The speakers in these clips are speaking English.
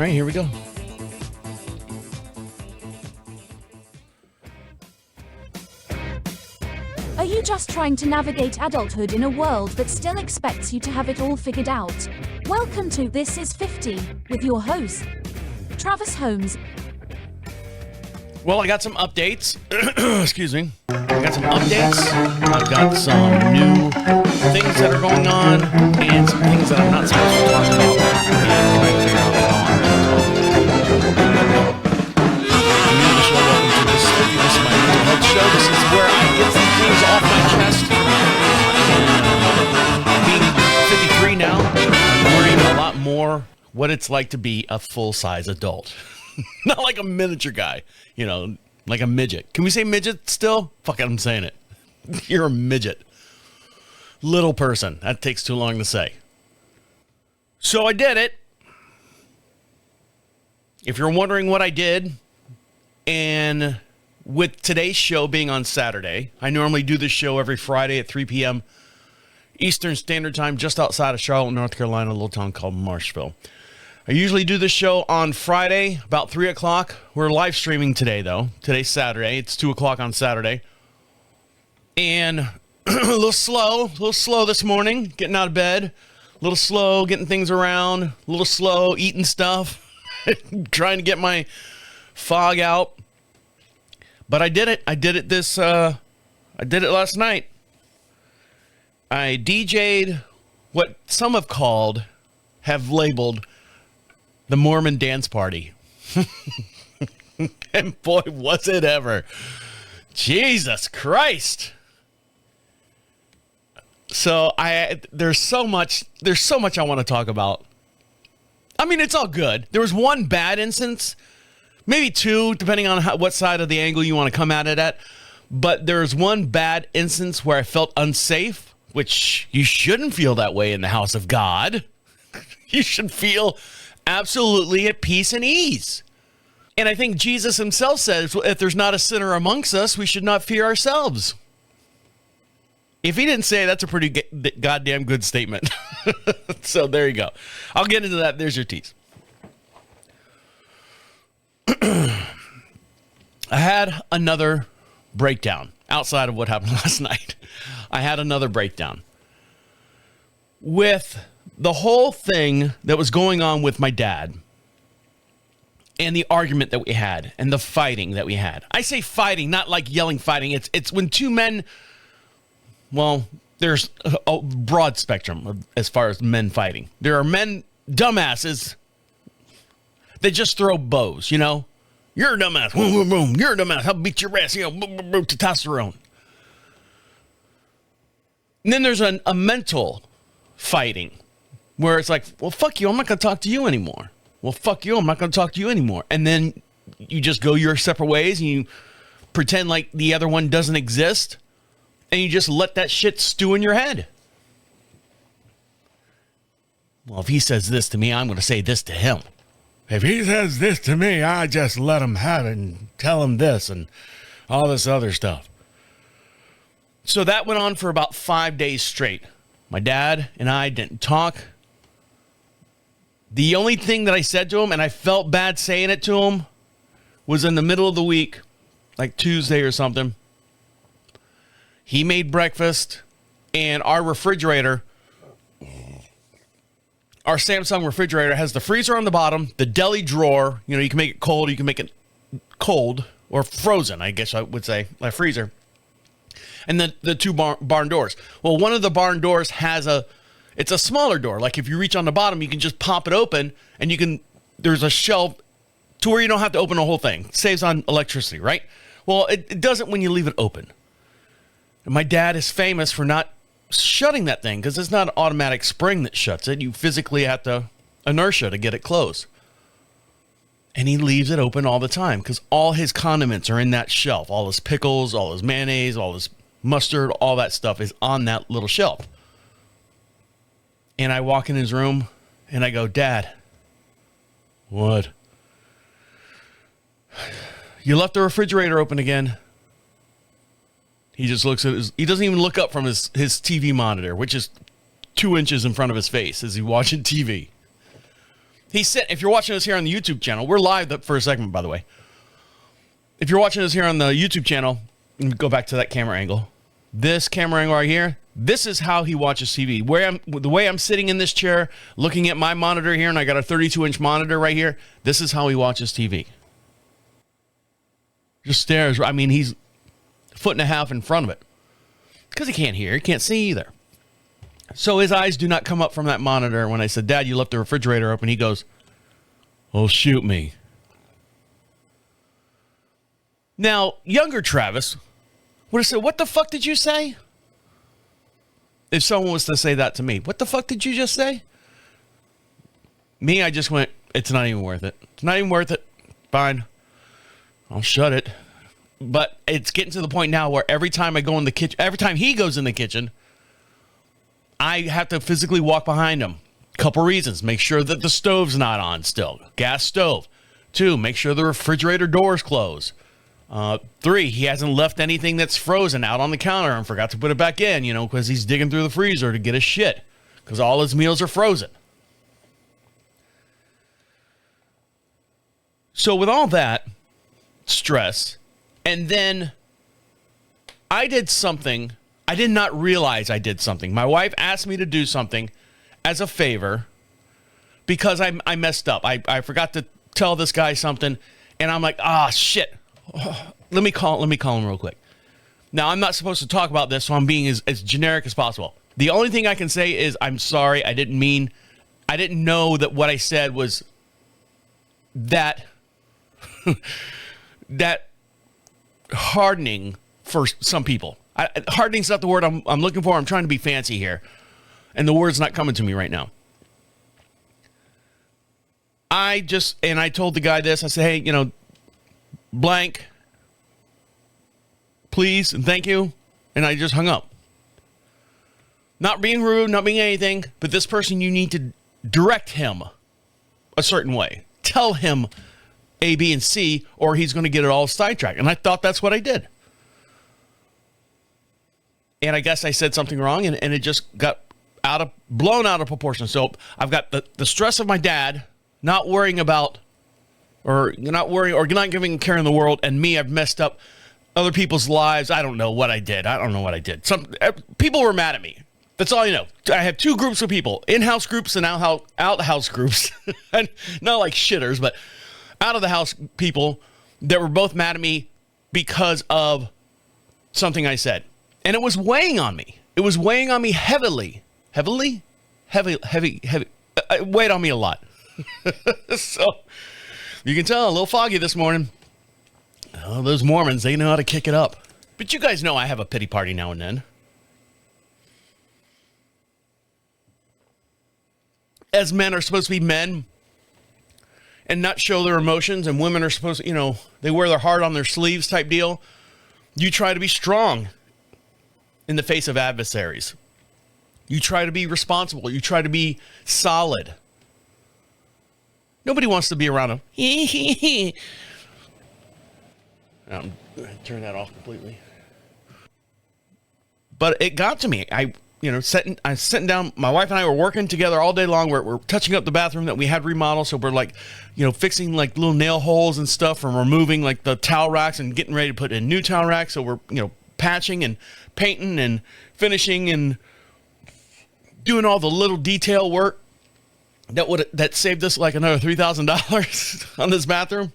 right, here we go. Are you just trying to navigate adulthood in a world that still expects you to have it all figured out? Welcome to This is 50 with your host, Travis Holmes. Well, I got some updates. Excuse me. I got some updates. I've got some new things that are going on and some things that I'm not supposed to talk about. And trying to figure out how I'm going to talk. New to the show. Welcome to This is 50. This is my mental health show. This is where I get some things off my chest. And being 53 now, I'm learning a lot more what it's like to be a full-size adult. Not like a miniature guy, you know, like a midget. Can we say midget still? Fuck it, I'm saying it. You're a midget. Little person. That takes too long to say. So I did it. If you're wondering what I did, and with today's show being on Saturday, I normally do this show every Friday at 3 p.m. Eastern Standard Time, just outside of Charlotte, North Carolina, a little town called Marshville. I usually do this show on Friday, about 3 o'clock. We're live streaming today, though. Today's Saturday. It's 2 o'clock on Saturday. And a little slow this morning, getting out of bed. A little slow, getting things around. A little slow, eating stuff. Trying to get my fog out. But I did it. I did it last night. I DJ'd what some have labeled the Mormon dance party. And boy, was it ever. Jesus Christ. So there's so much I want to talk about. I mean, it's all good. There was one bad instance, maybe two, depending on what side of the angle you want to come at it at. But there's one bad instance where I felt unsafe, which you shouldn't feel that way in the house of God. You should feel absolutely at peace and ease. And I think Jesus himself says, if there's not a sinner amongst us, we should not fear ourselves. If he didn't say it, that's a pretty goddamn good statement. So there you go. I'll get into that. There's your tease. I had another breakdown outside of what happened last night. I had another breakdown with the whole thing that was going on with my dad and the argument that we had and the fighting that we had. I say fighting, not like yelling fighting. It's when two men, well, there's a broad spectrum as far as men fighting. There are men, dumbasses, that just throw bows, you know? You're a dumbass. Boom, boom, boom. You're a dumbass. I'll beat your ass. You know, boom, boom, boom, testosterone. And then there's a mental fighting where it's like, well, fuck you. I'm not going to talk to you anymore. Well, fuck you. I'm not going to talk to you anymore. And then you just go your separate ways and you pretend like the other one doesn't exist. And you just let that shit stew in your head. Well, if he says this to me, I'm going to say this to him. If he says this to me, I just let him have it and tell him this and all this other stuff. So that went on for about 5 days straight. My dad and I didn't talk. The only thing that I said to him, and I felt bad saying it to him, was in the middle of the week, like Tuesday or something. He made breakfast, and our refrigerator, our Samsung refrigerator, has the freezer on the bottom, the deli drawer. You know, you can make it cold, you can make it cold, or frozen, I guess I would say, like freezer. And then the two barn doors. Well, one of the barn doors has it's a smaller door. Like if you reach on the bottom, you can just pop it open and there's a shelf to where you don't have to open the whole thing. It saves on electricity, right? Well, it doesn't when you leave it open. And my dad is famous for not shutting that thing because it's not an automatic spring that shuts it. You physically have to inertia to get it closed. And he leaves it open all the time because all his condiments are in that shelf. All his pickles, all his mayonnaise, all his mustard, all that stuff is on that little shelf. And I walk in his room and I go, Dad, what? You left the refrigerator open again. He just looks at he doesn't even look up from his TV monitor, which is 2 inches in front of his face as he's watching TV. If you're watching us here on the YouTube channel, we're live for a segment, by the way. If you're watching us here on the YouTube channel, let me go back to that camera angle. This camera angle right here, this is how he watches TV. The way I'm sitting in this chair, looking at my monitor here, and I got a 32-inch monitor right here, this is how he watches TV. Just stares. I mean, he's a foot and a half in front of it. Because he can't hear, he can't see either. So his eyes do not come up from that monitor. When I said, Dad, you left the refrigerator open, he goes, oh, shoot me. Now, younger Travis would have said, what the fuck did you say? If someone was to say that to me, what the fuck did you just say? Me, I just went, it's not even worth it. It's not even worth it. Fine. I'll shut it. But it's getting to the point now where every time I go in the kitchen, every time he goes in the kitchen, I have to physically walk behind him. Couple reasons. Make sure that the stove's not on still. Gas stove. 2, make sure the refrigerator door's closed. 3, he hasn't left anything that's frozen out on the counter and forgot to put it back in, because he's digging through the freezer to get his shit. Because all his meals are frozen. So with all that stress, and then I did something. I did not realize I did something. My wife asked me to do something as a favor because I messed up. I forgot to tell this guy something, and I'm like, shit. Let me call him real quick. Now, I'm not supposed to talk about this, so I'm being as generic as possible. The only thing I can say is I'm sorry. I didn't know that what I said was that that hardening for some people. Hardening's not the word I'm looking for. I'm trying to be fancy here, and the word's not coming to me right now. I told the guy this. I said, hey, blank, please and thank you, and I just hung up. Not being rude, not being anything, but this person, you need to direct him a certain way. Tell him A, B, and C, or he's going to get it all sidetracked. And I thought that's what I did. And I guess I said something wrong, and it just got blown out of proportion. So I've got the stress of my dad not worrying about, or not giving care in the world, and me, I've messed up other people's lives. I don't know what I did. Some people were mad at me. That's all you know. I have 2 groups of people, in-house groups and out-house groups. Not like shitters, but out-of-the-house people that were both mad at me because of something I said. And it was weighing on me. It was weighing on me heavily. Heavy. It weighed on me a lot. So, you can tell, a little foggy this morning. Oh, those Mormons, they know how to kick it up. But you guys know I have a pity party now and then. As men are supposed to be men and not show their emotions, and women are supposed to, they wear their heart on their sleeves type deal. You try to be strong in the face of adversaries. You try to be responsible. You try to be solid. Nobody wants to be around them. I'm going to turn that off completely. But it got to me. I sitting down. My wife and I were working together all day long. We're touching up the bathroom that we had remodeled. So we're fixing like little nail holes and stuff, and removing like the towel racks and getting ready to put in new towel racks. So we're, patching and painting and finishing and doing all the little detail work that saved us like another $3,000 on this bathroom.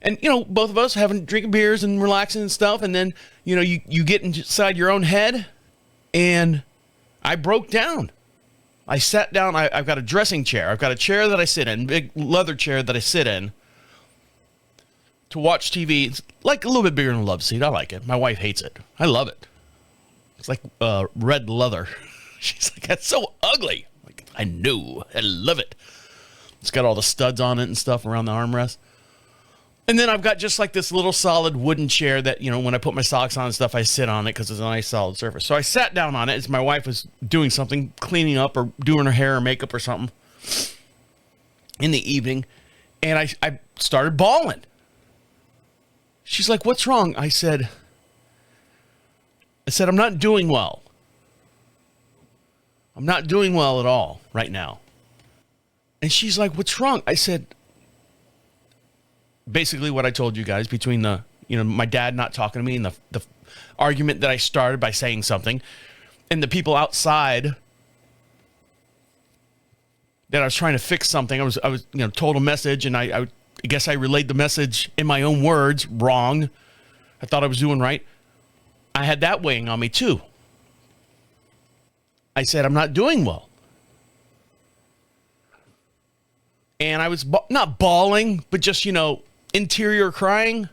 And, both of us drinking beers and relaxing and stuff. And then, you get inside your own head, and I broke down. I sat down. I've got a dressing chair. I've got a chair that I sit in, big leather chair that I sit in to watch TV. It's like a little bit bigger than a love seat. I like it. My wife hates it. I love it. It's like red leather. She's like, that's so ugly. Like, I know. I love it. It's got all the studs on it and stuff around the armrest. And then I've got just like this little solid wooden chair that, when I put my socks on and stuff, I sit on it because it's a nice solid surface. So I sat down on it as my wife was doing something, cleaning up or doing her hair or makeup or something in the evening. And I started bawling. She's like, what's wrong? I said, I'm not doing well. I'm not doing well at all right now. And she's like, what's wrong? I said, basically what I told you guys between my dad not talking to me and the argument that I started by saying something and the people outside that I was trying to fix something. I was told a message, and I guess I relayed the message in my own words wrong. I thought I was doing right. I had that weighing on me too. I said, I'm not doing well. And I was not bawling, but just, interior crying.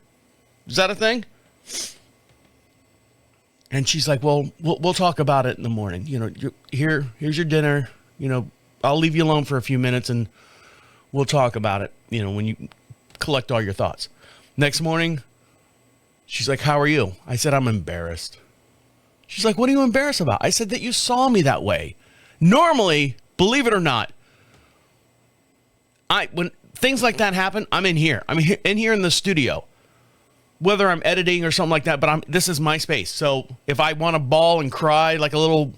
Is that a thing? And she's like, well, we'll talk about it in the morning. Here's your dinner. I'll leave you alone for a few minutes and we'll talk about it, when you collect all your thoughts. Next morning, she's like, how are you? I said, I'm embarrassed. She's like, what are you embarrassed about? I said that you saw me that way. Normally, believe it or not, when things like that happen, I'm in here. I'm in here in the studio, whether I'm editing or something like that, but this is my space. So if I want to bawl and cry like a little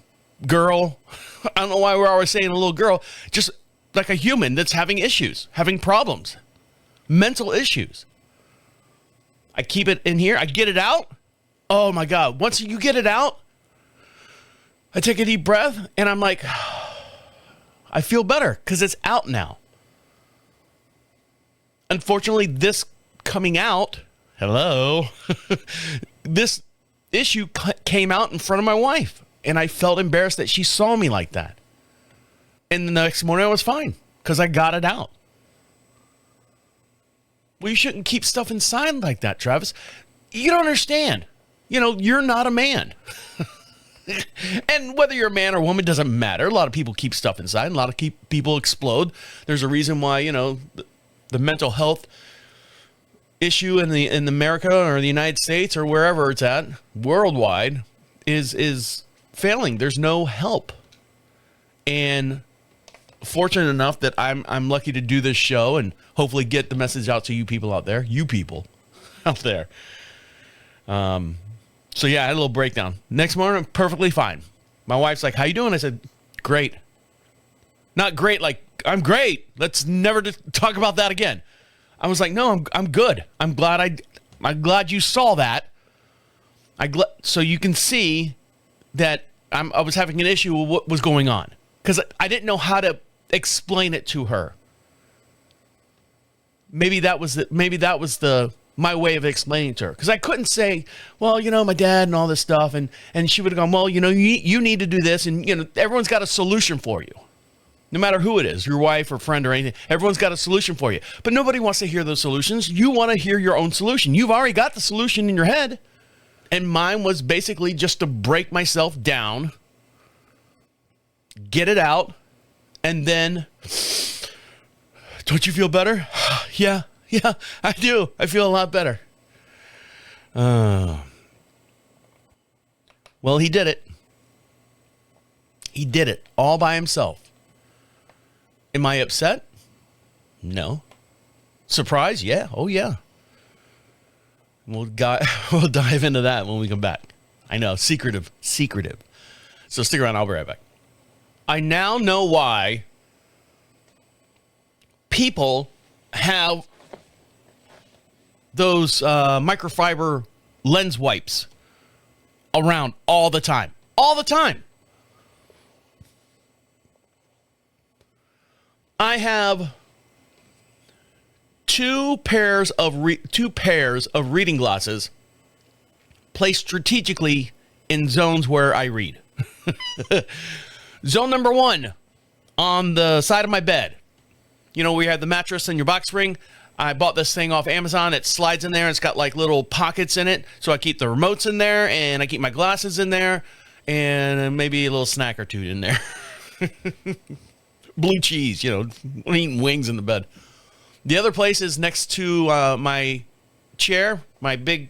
girl, I don't know why we're always saying a little girl, just like a human that's having issues, having problems, mental issues. I keep it in here. I get it out. Oh my God. Once you get it out, I take a deep breath and I'm like, I feel better because it's out now. Unfortunately, this coming out, this issue came out in front of my wife. And I felt embarrassed that she saw me like that. And the next morning I was fine because I got it out. Well, you shouldn't keep stuff inside like that, Travis. You don't understand. You're not a man. And whether you're a man or woman doesn't matter. A lot of people keep stuff inside. A lot of people explode. There's a reason why, the mental health issue in America or the United States or wherever it's at, worldwide, is failing. There's no help. And fortunate enough that I'm lucky to do this show and hopefully get the message out to you people out there. So yeah, I had a little breakdown. Next morning, I'm perfectly fine. My wife's like, how you doing? I said, great. Not great, like, I'm great. Let's never talk about that again. I was like, no, I'm good. I'm glad you saw that. So you can see that I was having an issue with what was going on because I didn't know how to explain it to her. Maybe that was my way of explaining it to her because I couldn't say, well, my dad and all this stuff, and she would have gone, well, you need to do this, and everyone's got a solution for you. No matter who it is, your wife or friend or anything, everyone's got a solution for you. But nobody wants to hear those solutions. You want to hear your own solution. You've already got the solution in your head. And mine was basically just to break myself down, get it out, and then, don't you feel better? Yeah, I do. I feel a lot better. Well, he did it. He did it all by himself. Am I upset? No. Surprised? Yeah. Oh, yeah. We'll dive into that when we come back. I know, secretive. So stick around. I'll be right back. I now know why people have those microfiber lens wipes around all the time. All the time. I have two pairs of reading glasses placed strategically in zones where I read. Zone number 1, on the side of my bed. We have the mattress and your box spring. I bought this thing off Amazon. It slides in there. It's got like little pockets in it. So I keep the remotes in there, and I keep my glasses in there, and maybe a little snack or two in there. Blue cheese, I'm eating wings in the bed. The other place is next to my chair, my big,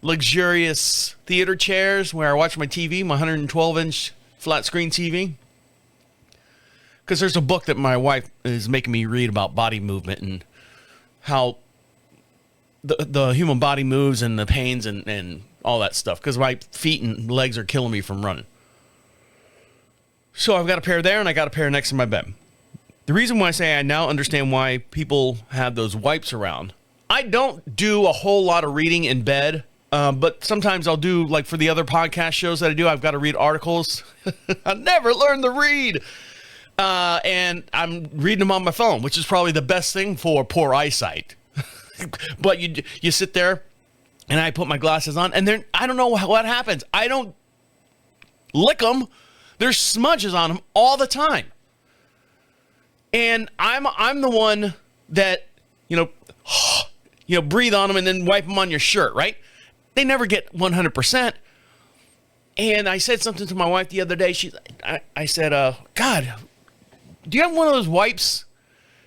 luxurious theater chairs where I watch my TV, my 112-inch flat screen TV. Because there's a book that my wife is making me read about body movement and how the human body moves and the pains and all that stuff. Because my feet and legs are killing me from running. So I've got a pair there, and I got a pair next to my bed. The reason why I say I now understand why people have those wipes around. I don't do a whole lot of reading in bed, but sometimes I'll do, like for the other podcast shows that I do, I've got to read articles. I never learned to read. And I'm reading them on my phone, which is probably the best thing for poor eyesight. But you sit there, and I put my glasses on, and then I don't know what happens. I don't lick them. There's smudges on them all the time. And I'm the one that, breathe on them and then wipe them on your shirt, right? They never get 100%. And I said something to my wife the other day. I said, God, do you have one of those wipes?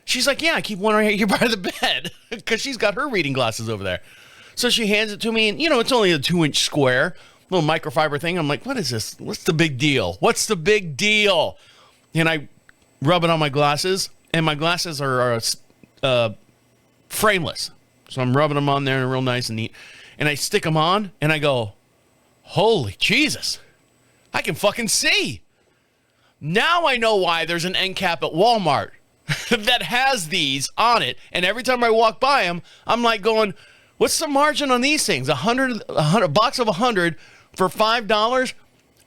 She's like, yeah, I keep one right here by the bed because she's got her reading glasses over there. So she hands it to me, and, it's only a 2-inch square, little microfiber thing. I'm like, what is this? What's the big deal? What's the big deal? And I rub it on my glasses, and my glasses are frameless. So I'm rubbing them on there and real nice and neat. And I stick them on, and I go, holy Jesus, I can fucking see. Now I know why there's an end cap at Walmart that has these on it. And every time I walk by them, I'm like going, what's the margin on these things? A box of 100 for $5,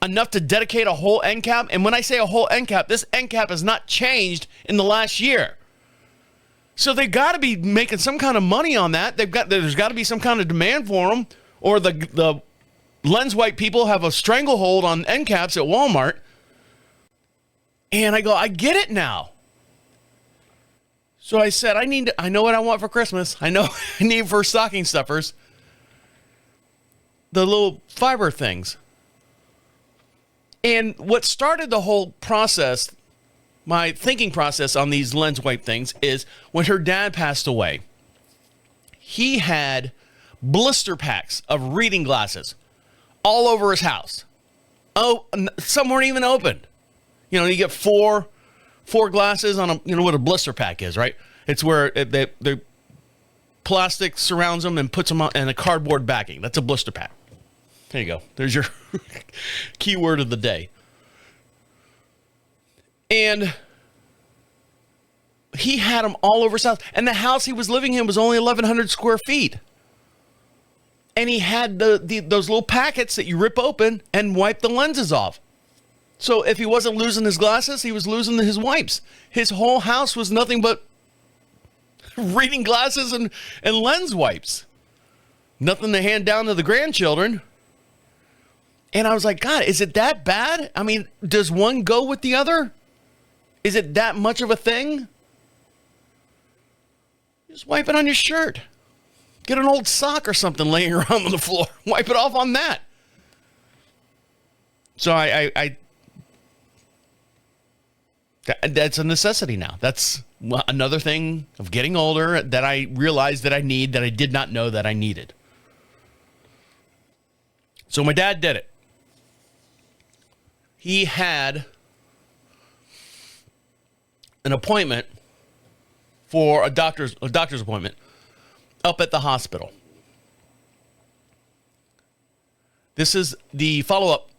enough to dedicate a whole end cap. And when I say a whole end cap, this end cap has not changed in the last year. So they've got to be making some kind of money on that. There's got to be some kind of demand for them, or the lens wipe people have a stranglehold on end caps at Walmart. And I go, I get it now. So I said, I know what I want for Christmas. I know I need for stocking stuffers. The little fiber things. And what started the whole process, my thinking process on these lens wipe things, is when her dad passed away. He had blister packs of reading glasses all over his house. Oh, some weren't even opened. You get four glasses on what a blister pack is, right? It's where the plastic surrounds them and puts them on in a cardboard backing. That's a blister pack. There you go. There's your keyword of the day. And he had them all over his house. And the house he was living in was only 1,100 square feet. And he had those little packets that you rip open and wipe the lenses off. So if he wasn't losing his glasses, he was losing his wipes. His whole house was nothing but reading glasses and lens wipes. Nothing to hand down to the grandchildren. And I was like, God, is it that bad? I mean, does one go with the other? Is it that much of a thing? Just wipe it on your shirt. Get an old sock or something laying around on the floor. Wipe it off on that. So that's a necessity now. That's another thing of getting older that I realized that I need, that I did not know that I needed. So my dad did it. He had an appointment for a doctor's appointment up at the hospital. This is the follow-up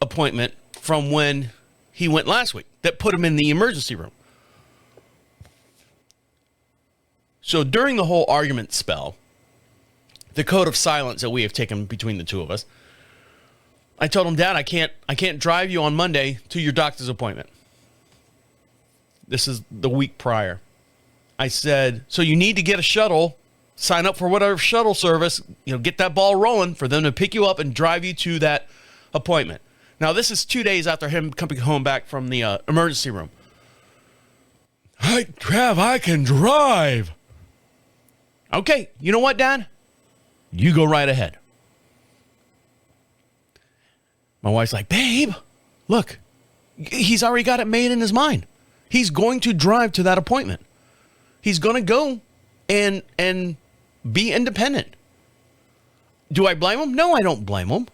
appointment from when he went last week that put him in the emergency room. So during the whole argument spell, the code of silence that we have taken between the two of us, I told him, Dad, I can't drive you on Monday to your doctor's appointment. This is the week prior. I said, so you need to get a shuttle, sign up for whatever shuttle service, get that ball rolling for them to pick you up and drive you to that appointment. Now, this is 2 days after him coming home back from the emergency room. Hey, Trav, I can drive. Okay, you know what, Dad? You go right ahead. My wife's like, babe, look, he's already got it made in his mind. He's going to drive to that appointment. He's going to go and be independent. Do I blame him? No, I don't blame him.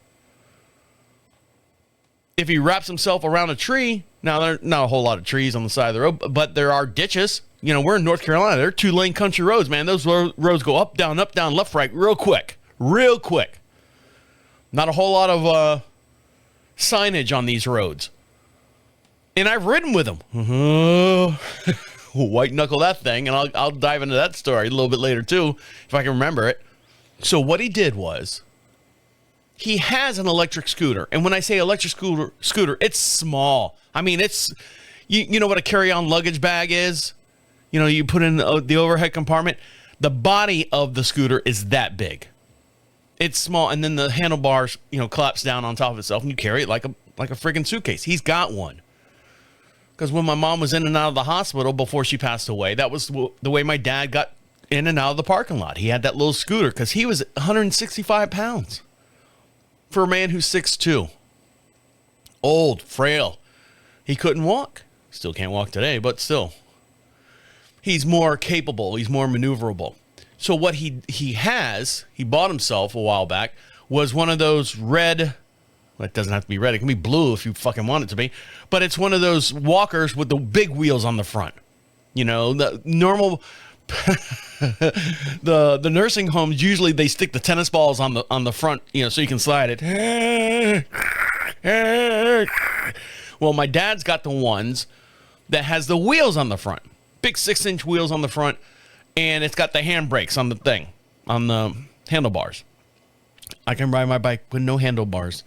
If he wraps himself around a tree, now there are not a whole lot of trees on the side of the road, but there are ditches. We're in North Carolina. There are 2-lane country roads, man. Those roads go up, down, left, right, real quick. Not a whole lot of signage on these roads. And I've ridden with him. White knuckle that thing, and I'll dive into that story a little bit later too, if I can remember it. So what he did was, he has an electric scooter. And when I say electric scooter, it's small. I mean, it's, you know what a carry-on luggage bag is? You know, you put in the overhead compartment. The body of the scooter is that big. It's small, and then the handlebars, collapse down on top of itself, and you carry it like a friggin' suitcase. He's got one. Because when my mom was in and out of the hospital before she passed away, that was the way my dad got in and out of the parking lot. He had that little scooter because he was 165 pounds. For a man who's 6'2". Old, frail. He couldn't walk. Still can't walk today, but still. He's more capable. He's more maneuverable. So what he bought himself a while back, was one of those red, well, it doesn't have to be red. It can be blue if you fucking want it to be. But it's one of those walkers with the big wheels on the front. The normal... the nursing homes, usually they stick the tennis balls on the front, so you can slide it. Well, my dad's got the ones that has the wheels on the front. Big 6-inch wheels on the front, and it's got the handbrakes on the thing, on the handlebars. I can ride my bike with no handlebars.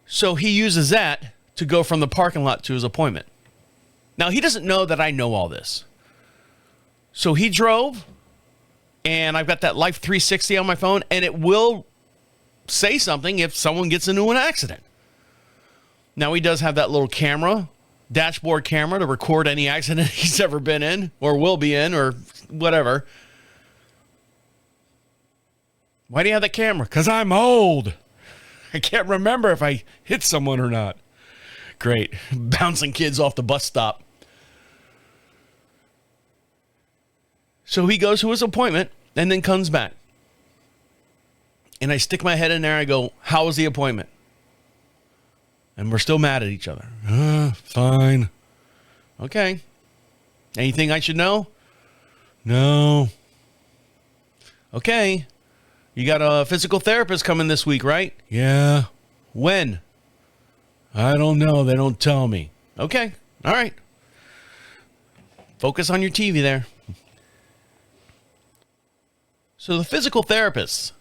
So he uses that to go from the parking lot to his appointment. Now, he doesn't know that I know all this. So he drove, and I've got that Life 360 on my phone, and it will say something if someone gets into an accident. Now, he does have that little camera, dashboard camera, to record any accident he's ever been in or will be in or whatever. Why do you have that camera? Because I'm old. I can't remember if I hit someone or not. Great. Bouncing kids off the bus stop. So he goes to his appointment and then comes back. And I stick my head in there. I go, how was the appointment? And we're still mad at each other. Fine. Okay. Anything I should know? No. Okay. You got a physical therapist coming this week, right? Yeah. When? I don't know. They don't tell me. Okay. All right. Focus on your TV there. So the physical therapist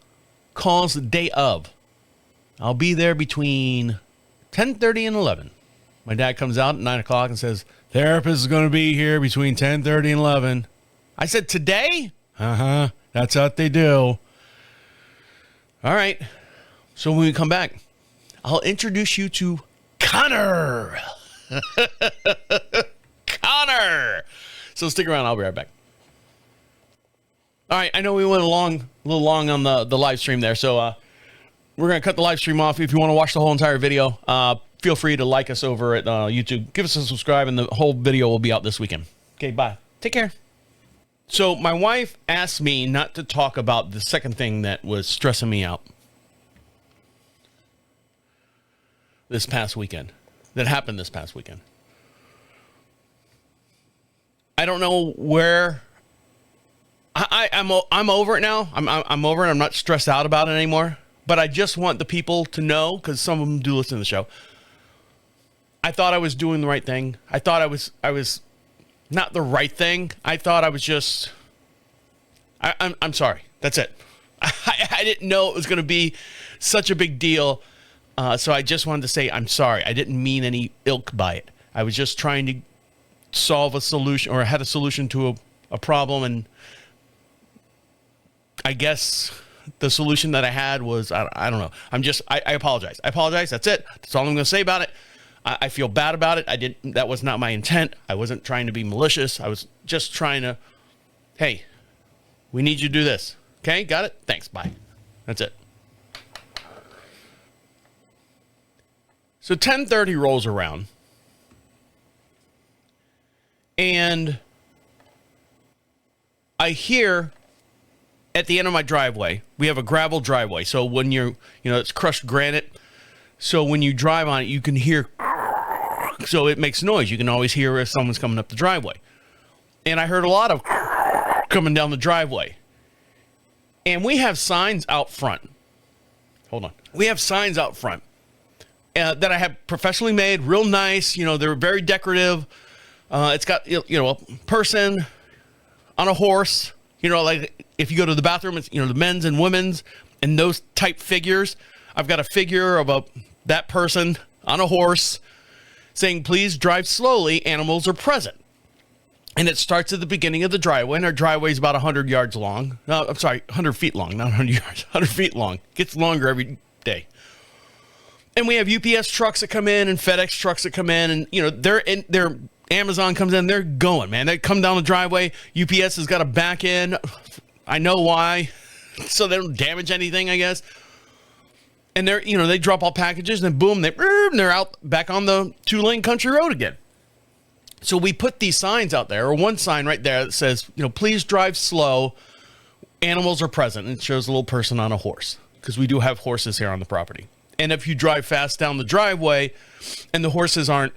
calls the day of. I'll be there between 10:30 and 11. My dad comes out at 9 o'clock and says, therapist is going to be here between 10:30 and 11. I said, today? Uh-huh. That's what they do. All right. So when we come back, I'll introduce you to Connor. Connor. So stick around. I'll be right back. All right, I know we went a little long on the live stream there, so we're going to cut the live stream off. If you want to watch the whole entire video, feel free to like us over at YouTube. Give us a subscribe, and the whole video will be out this weekend. Okay, bye. Take care. So my wife asked me not to talk about the second thing that was stressing me out this past weekend, that happened this past weekend. I don't know where... I'm over it now. I'm over it. I'm not stressed out about it anymore. But I just want the people to know, because some of them do listen to the show. I thought I was doing the right thing. I thought I was not the right thing. I thought I was just. I'm sorry. That's it. I didn't know it was going to be such a big deal. So I just wanted to say I'm sorry. I didn't mean any ilk by it. I was just trying to solve a solution, or had a solution to a problem, and I guess the solution that I had was, I don't know. I apologize. I apologize. That's it. That's all I'm going to say about it. I feel bad about it. That was not my intent. I wasn't trying to be malicious. I was just trying to, hey, we need you to do this. Okay. Got it. Thanks. Bye. That's it. So 10:30 rolls around, and I hear at the end of my driveway, we have a gravel driveway. So when it's crushed granite. So when you drive on it, you can hear, so it makes noise. You can always hear if someone's coming up the driveway. And I heard a lot of coming down the driveway. And we have signs out front. Hold on. We have signs out front. that I have professionally made, real nice. They're very decorative. It's got, a person on a horse, like if you go to the bathroom, it's, the men's and women's and those type figures. I've got a figure of that person on a horse saying, please drive slowly. Animals are present. And it starts at the beginning of the driveway, and our driveway is about 100 yards long. No, I'm sorry, 100 feet long, not 100 yards, 100 feet long. Gets longer every day. And we have UPS trucks that come in and FedEx trucks that come in, and, their Amazon comes in, they're going, man. They come down the driveway. UPS has got to back in. I know why. So they don't damage anything, I guess. And they drop all packages, and then boom, they're out back on the 2-lane country road again. So we put these signs out there, or one sign right there that says, please drive slow. Animals are present. And it shows a little person on a horse, because we do have horses here on the property. And if you drive fast down the driveway and the horses aren't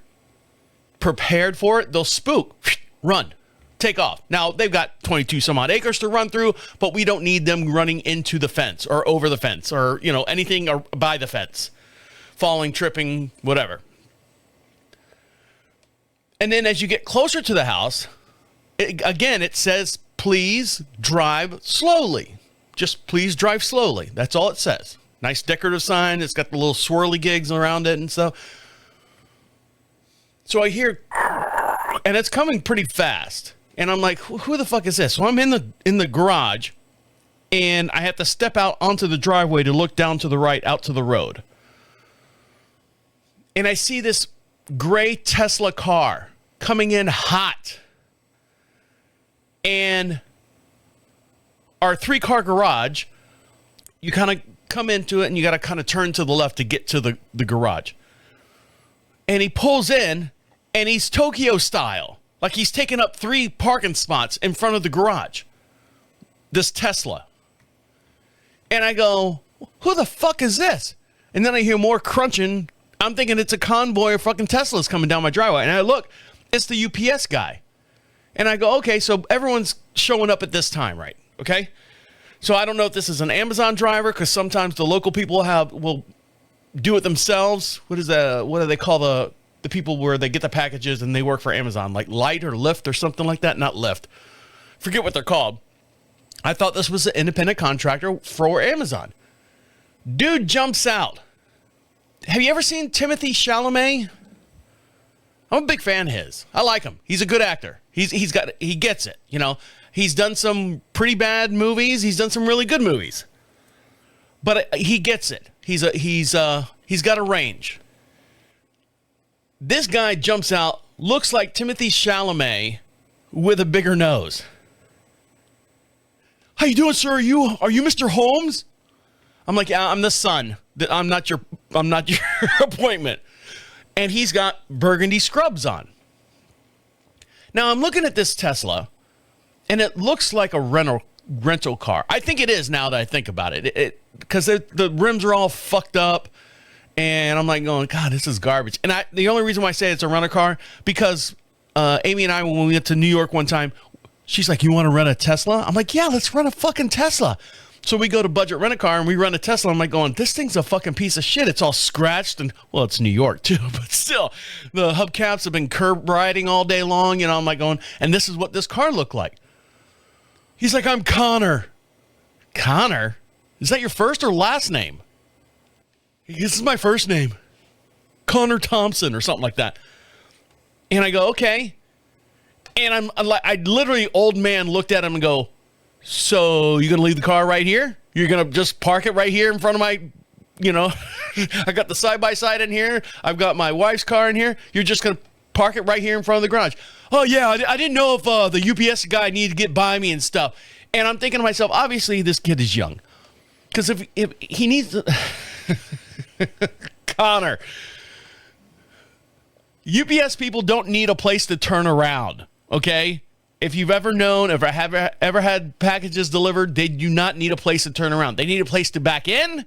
prepared for it, they'll spook, run, take off. Now, they've got 22 some odd acres to run through, but we don't need them running into the fence or over the fence or, anything or by the fence, falling, tripping, whatever. And then as you get closer to the house, it says, please drive slowly. Just please drive slowly. That's all it says. Nice decorative sign. It's got the little swirly gigs around it and stuff. So I hear, and it's coming pretty fast. And I'm like, who the fuck is this? So I'm in the garage, and I have to step out onto the driveway to look down to the right, out to the road. And I see this gray Tesla car coming in hot. And our 3-car garage, you kind of come into it and you got to kind of turn to the left to get to the garage. And he pulls in, and he's Tokyo style. Like he's taking up 3 parking spots in front of the garage. This Tesla. And I go, who the fuck is this? And then I hear more crunching. I'm thinking it's a convoy of fucking Teslas coming down my driveway. And I look, it's the UPS guy. And I go, okay, so everyone's showing up at this time, right? Okay? So I don't know if this is an Amazon driver, because sometimes the local people will do it themselves. What do they call the people where they get the packages and they work for Amazon? Like Light or Lyft or something like that? Not Lyft. Forget what they're called. I thought this was an independent contractor for Amazon. Dude jumps out. Have you ever seen Timothy Chalamet? I'm a big fan of his. I like him. He's a good actor. He gets it, He's done some pretty bad movies. He's done some really good movies. But he gets it. He's got a range. This guy jumps out, looks like Timothy Chalamet with a bigger nose. How you doing, sir? Are you Mr. Holmes? I'm like, yeah, I'm the son. I'm not your appointment. And he's got burgundy scrubs on. Now I'm looking at this Tesla, and it looks like a rental car. I think it is now that I think about it. Because the rims are all fucked up, and I'm like going, God, this is garbage. And the only reason why I say it's a rental car, because Amy and I, when we went to New York one time, she's like, you want to rent a Tesla? I'm like, yeah, let's rent a fucking Tesla. So we go to Budget Rent-A-Car and we rent a Tesla. I'm like going, this thing's a fucking piece of shit. It's all scratched, and well, it's New York too, but still, the hubcaps have been curb riding all day long. I'm like going, and this is what this car looked like. He's like, I'm Connor. Connor? Is that your first or last name? This is my first name. Connor Thompson or something like that. And I go, okay. And I literally, old man looked at him and go, so you going to leave the car right here? You're going to just park it right here in front of my, I got the side-by-side in here. I've got my wife's car in here. You're just going to park it right here in front of the garage. Oh, yeah, I didn't know if the UPS guy needed to get by me and stuff. And I'm thinking to myself, obviously this kid is young. Because if he needs to... Connor. UPS people don't need a place to turn around, okay? If you've ever known, ever had packages delivered, they do not need a place to turn around. They need a place to back in,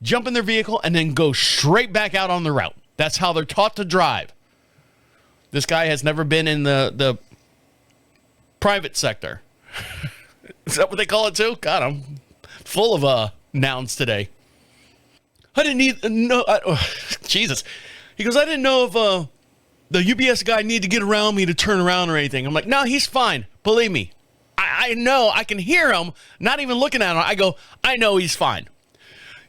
jump in their vehicle, and then go straight back out on the route. That's how they're taught to drive. This guy has never been in the private sector. Is that what they call it too? God, I'm full of nouns today. I didn't need Jesus. He goes, I didn't know if the UPS guy needed to get around me to turn around or anything. I'm like, no, he's fine. Believe me. I know. I can hear him. Not even looking at him. I go, I know he's fine.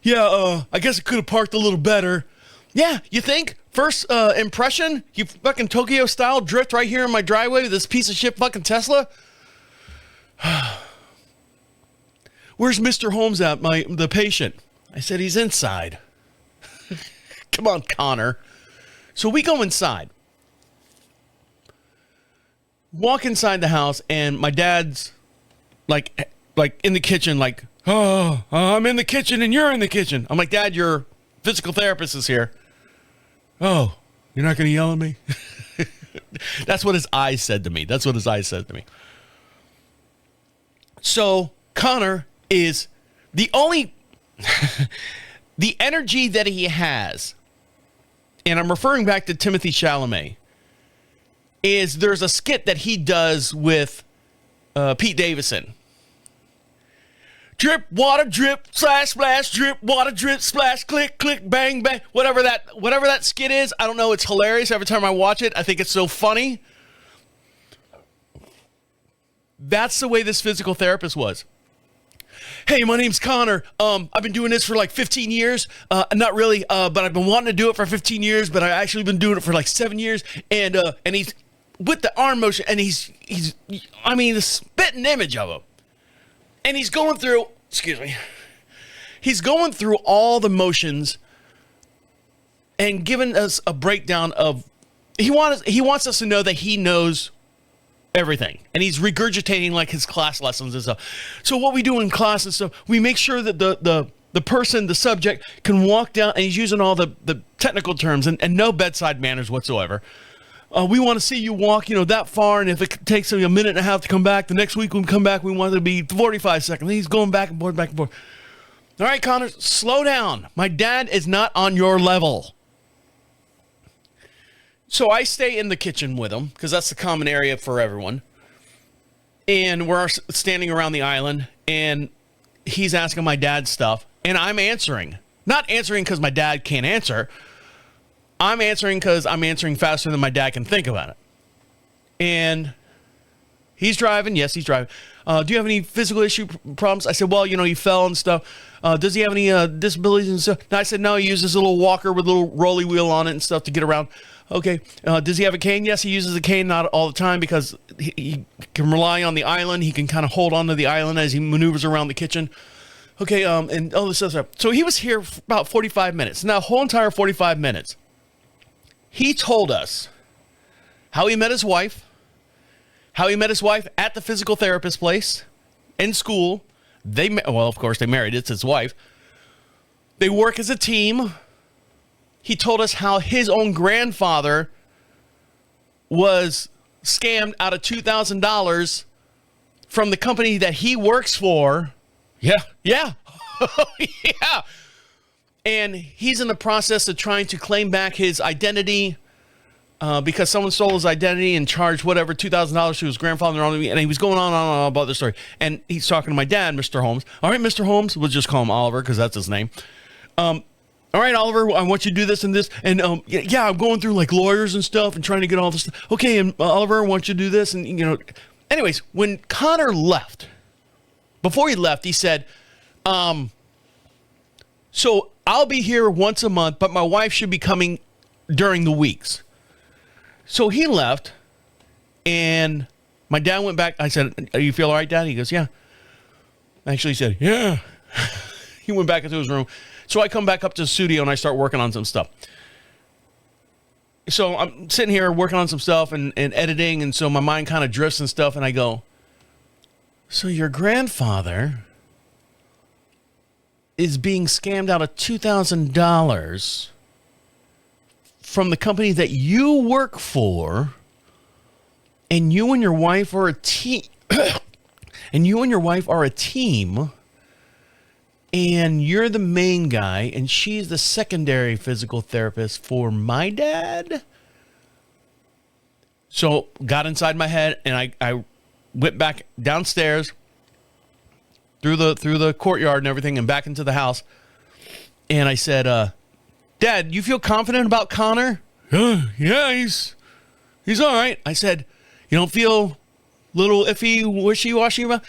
Yeah, I guess I could have parked a little better. Yeah, you think? First impression, you fucking Tokyo style drift right here in my driveway with this piece of shit fucking Tesla? Where's Mr. Holmes at, the patient? I said, he's inside. Come on, Connor. So we go inside. Walk inside the house, and my dad's like in the kitchen, like, oh, I'm in the kitchen and you're in the kitchen. I'm like, Dad, your physical therapist is here. Oh, you're not going to yell at me? That's what his eyes said to me. So Connor is the only, the energy that he has, and I'm referring back to Timothée Chalamet, is there's a skit that he does with Pete Davidson. Drip, water, drip, splash, splash, drip, water, drip, splash, click, click, bang, bang. Whatever that skit is, I don't know. It's hilarious. Every time I watch it, I think it's so funny. That's the way this physical therapist was. Hey, my name's Connor. I've been doing this for like 15 years. Not really, but I've been wanting to do it for 15 years, but I've actually been doing it for like 7 years. And he's with the arm motion, and he's the spitting image of him. And he's going through, he's going through all the motions and giving us a breakdown of, he wants us to know that he knows everything. And he's regurgitating like his class lessons and stuff. So what we do in class and stuff, we make sure that the person, the subject, can walk down, and he's using all the technical terms and no bedside manners whatsoever. We want to see you walk, that far, and if it takes a minute and a half to come back, the next week when we come back, we want it to be 45 seconds. He's going back and forth, back and forth. All right, Connor, slow down. My dad is not on your level. So I stay in the kitchen with him, because that's the common area for everyone. And we're standing around the island, and he's asking my dad stuff, and I'm answering. Not answering because my dad can't answer. I'm answering because I'm answering faster than my dad can think about it. And he's driving. Yes, he's driving. Do you have any physical issue problems? I said, well, he fell and stuff. Does he have any disabilities and stuff? And I said, no, he uses a little walker with a little rolly wheel on it and stuff to get around. Okay. Does he have a cane? Yes, he uses a cane, not all the time, because he can rely on the island. He can kind of hold onto the island as he maneuvers around the kitchen. Okay, and all this stuff. So he was here for about 45 minutes. Now, whole entire 45 minutes. He told us how he met his wife at the physical therapist place, in school. Of course, they married. It's his wife. They work as a team. He told us how his own grandfather was scammed out of $2,000 from the company that he works for. Yeah. Yeah. And he's in the process of trying to claim back his identity because someone stole his identity and charged whatever $2,000 to his grandfather. And he was going on and on about the story. And he's talking to my dad, Mr. Holmes. All right, Mr. Holmes. We'll just call him Oliver because that's his name. All right, Oliver, I want you to do this and this. And yeah, I'm going through like lawyers and stuff and trying to get all this stuff. Okay, and Oliver, I want you to do this. And, anyways, when Connor left, before he left, he said, so I'll be here once a month, but my wife should be coming during the weeks. So he left, and my dad went back. I said, you feel all right, Dad? He goes, yeah. Actually, he said, yeah. He went back into his room. So I come back up to the studio, and I start working on some stuff. So I'm sitting here working on some stuff and editing, and so my mind kind of drifts and stuff, and I go, so your grandfather is being scammed out of $2,000 from the company that you work for, and you and your wife are a team. And you're the main guy, and she's the secondary physical therapist for my dad. So got inside my head, and I went back downstairs through the courtyard and everything, and back into the house. And I said, Dad, you feel confident about Connor? Yeah, he's all right. I said, you don't feel a little iffy, wishy-washy about?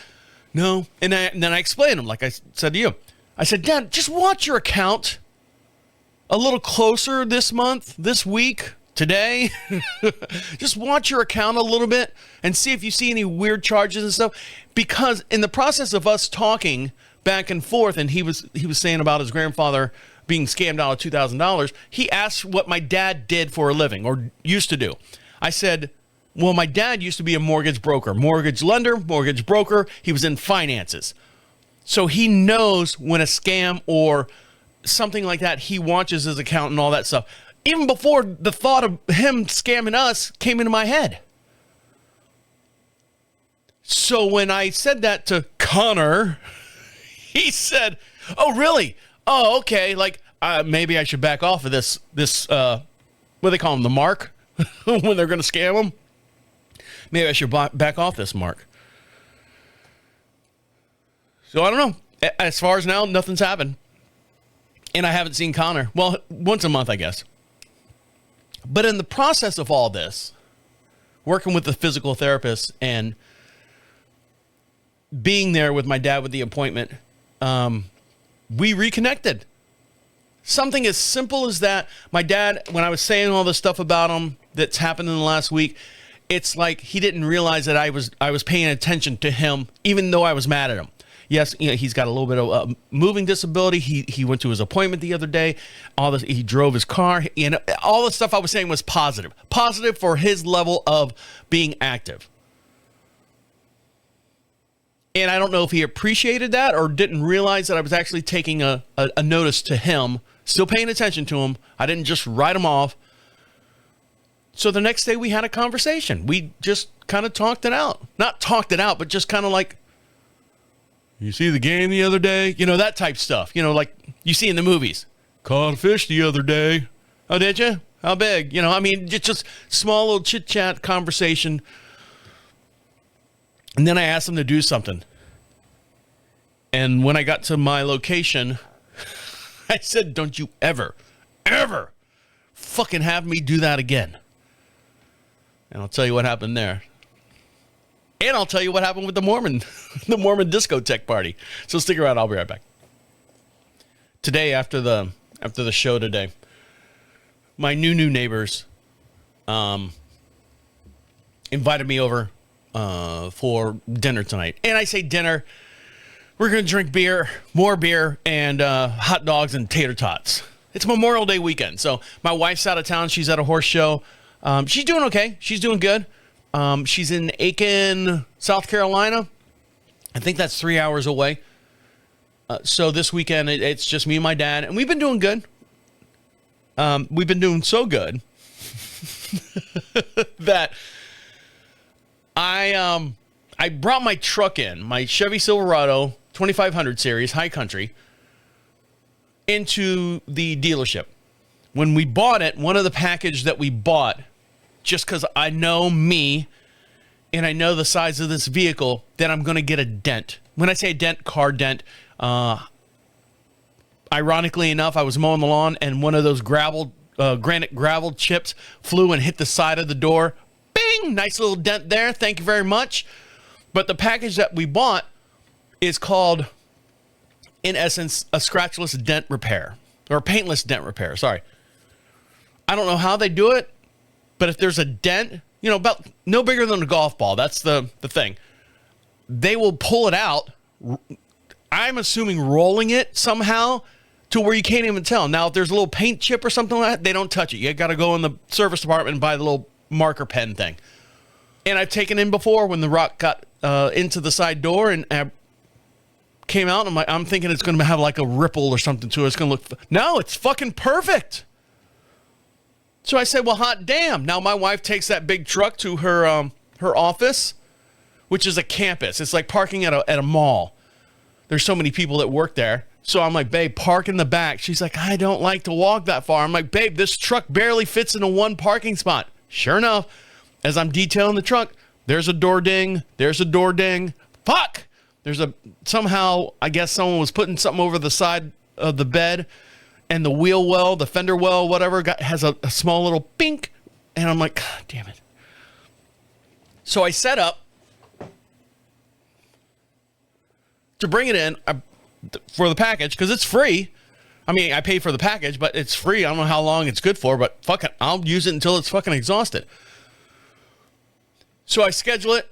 No. And then I explained him, like I said to you. I said, Dad, just watch your account a little closer this month, this week, today. Just watch your account a little bit and see if you see any weird charges and stuff. Because in the process of us talking back and forth, and he was saying about his grandfather being scammed out of $2,000, he asked what my dad did for a living or used to do. I said, well, my dad used to be a mortgage broker, mortgage lender, mortgage broker. He was in finances. So he knows when a scam or something like that, he watches his account and all that stuff. Even before the thought of him scamming us came into my head. So when I said that to Connor, he said, oh, really? Oh, okay. Like, maybe I should back off of this, what do they call him, the mark? When they're going to scam him? Maybe I should back off this mark. So I don't know. As far as now, nothing's happened. And I haven't seen Connor. Well, once a month, I guess. But in the process of all this, working with the physical therapist and being there with my dad with the appointment, we reconnected. Something as simple as that. My dad, when I was saying all this stuff about him that's happened in the last week, it's like he didn't realize that I was paying attention to him, even though I was mad at him. Yes, you know, he's got a little bit of a moving disability. He went to his appointment the other day. All this, he drove his car. You know, all the stuff I was saying was positive for his level of being active. And I don't know if he appreciated that or didn't realize that I was actually taking a notice to him, still paying attention to him. I didn't just write him off. So the next day we had a conversation. We just kind of talked it out. Not talked it out, but just kind of like, you see the game the other day? You know, that type stuff. You know, like you see in the movies. Caught a fish the other day. Oh, did you? How big? You know, I mean, just small little chit-chat conversation. And then I asked him to do something. And when I got to my location, I said, don't you ever fucking have me do that again. And I'll tell you what happened there. And I'll tell you what happened with the Mormon Discotheque party. So stick around. I'll be right back. Today, after the show today, my new neighbors invited me over for dinner tonight. And I say dinner, we're going to drink beer, more beer, and hot dogs and tater tots. It's Memorial Day weekend. So my wife's out of town. She's at a horse show. She's doing okay. She's doing good. She's in Aiken, South Carolina. I think that's 3 hours away. So this weekend, it's just me and my dad, and we've been doing good. We've been doing so good that I brought my truck in, my Chevy Silverado 2500 series, high country, into the dealership. When we bought it, one of the package that we bought, just because I know me and I know the size of this vehicle, that I'm going to get a dent. When I say dent, car dent, ironically enough, I was mowing the lawn and one of those granite gravel chips flew and hit the side of the door. Bing! Nice little dent there. Thank you very much. But the package that we bought is called, in essence, a scratchless dent repair. Or paintless dent repair, sorry. I don't know how they do it, but if there's a dent, you know, about no bigger than a golf ball, that's the thing. They will pull it out, I'm assuming rolling it somehow to where you can't even tell. Now, if there's a little paint chip or something like that, they don't touch it. You got to go in the service department and buy the little marker pen thing. And I've taken in before when the rock got into the side door and came out. And I'm thinking it's going to have like a ripple or something to it. It's going to look... No, it's fucking perfect. So I said, well, hot damn. Now my wife takes that big truck to her office, which is a campus. It's like parking at a mall. There's so many people that work there. So I'm like, babe, park in the back. She's like, I don't like to walk that far. I'm like, babe, this truck barely fits into one parking spot. Sure enough, as I'm detailing the truck, there's a door ding. There's a door ding. Fuck! Somehow, I guess someone was putting something over the side of the bed. and the wheel well, the fender well, whatever, has a small little bink. And I'm like, God damn it. So I set up to bring it in for the package because it's free. I mean, I paid for the package, but it's free. I don't know how long it's good for, but fuck it. I'll use it until it's fucking exhausted. So I schedule it.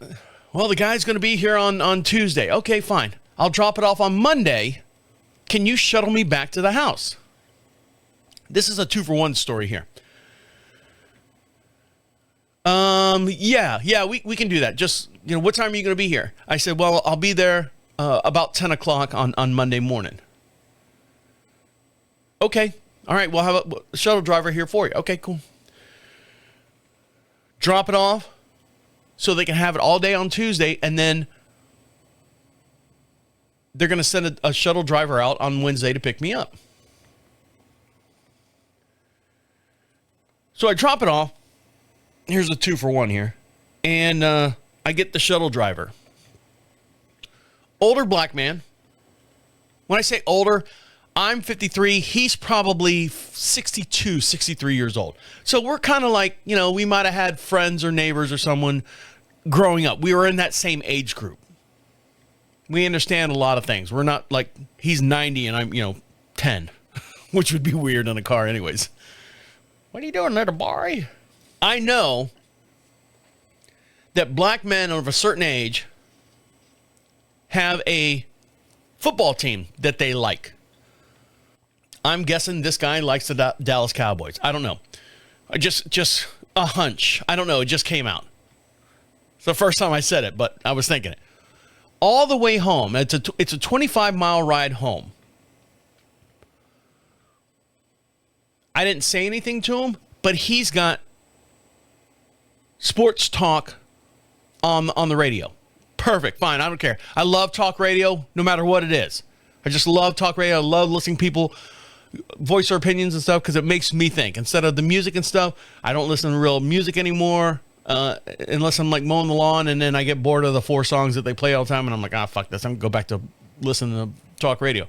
Well, the guy's going to be here on Tuesday. Okay, fine. I'll drop it off on Monday. Can you shuttle me back to the house? This is a 2-for-1 story here. Yeah, we can do that. Just, what time are you going to be here? I said, well, I'll be there about 10 o'clock on Monday morning. Okay. All right. We'll have a shuttle driver here for you. Okay, cool. Drop it off so they can have it all day on Tuesday, and then they're going to send a shuttle driver out on Wednesday to pick me up. So I drop it off. Here's a 2-for-1 here. And I get the shuttle driver. Older black man. When I say older, I'm 53. He's probably 62, 63 years old. So we're kind of like, we might have had friends or neighbors or someone growing up. We were in that same age group. We understand a lot of things. We're not like he's 90 and I'm, 10, which would be weird in a car anyways. What are you doing there, Barry? I know that black men of a certain age have a football team that they like. I'm guessing this guy likes the Dallas Cowboys. I don't know. Just a hunch. I don't know. It just came out. It's the first time I said it, but I was thinking it. All the way home. It's a 25-mile ride home. I didn't say anything to him, but he's got sports talk on the radio. Perfect. Fine. I don't care. I love talk radio no matter what it is. I just love talk radio. I love listening to people voice their opinions and stuff because it makes me think. Instead of the music and stuff, I don't listen to real music anymore unless I'm like mowing the lawn, and then I get bored of the 4 songs that they play all the time, and I'm like, fuck this. I'm going to go back to listening to talk radio.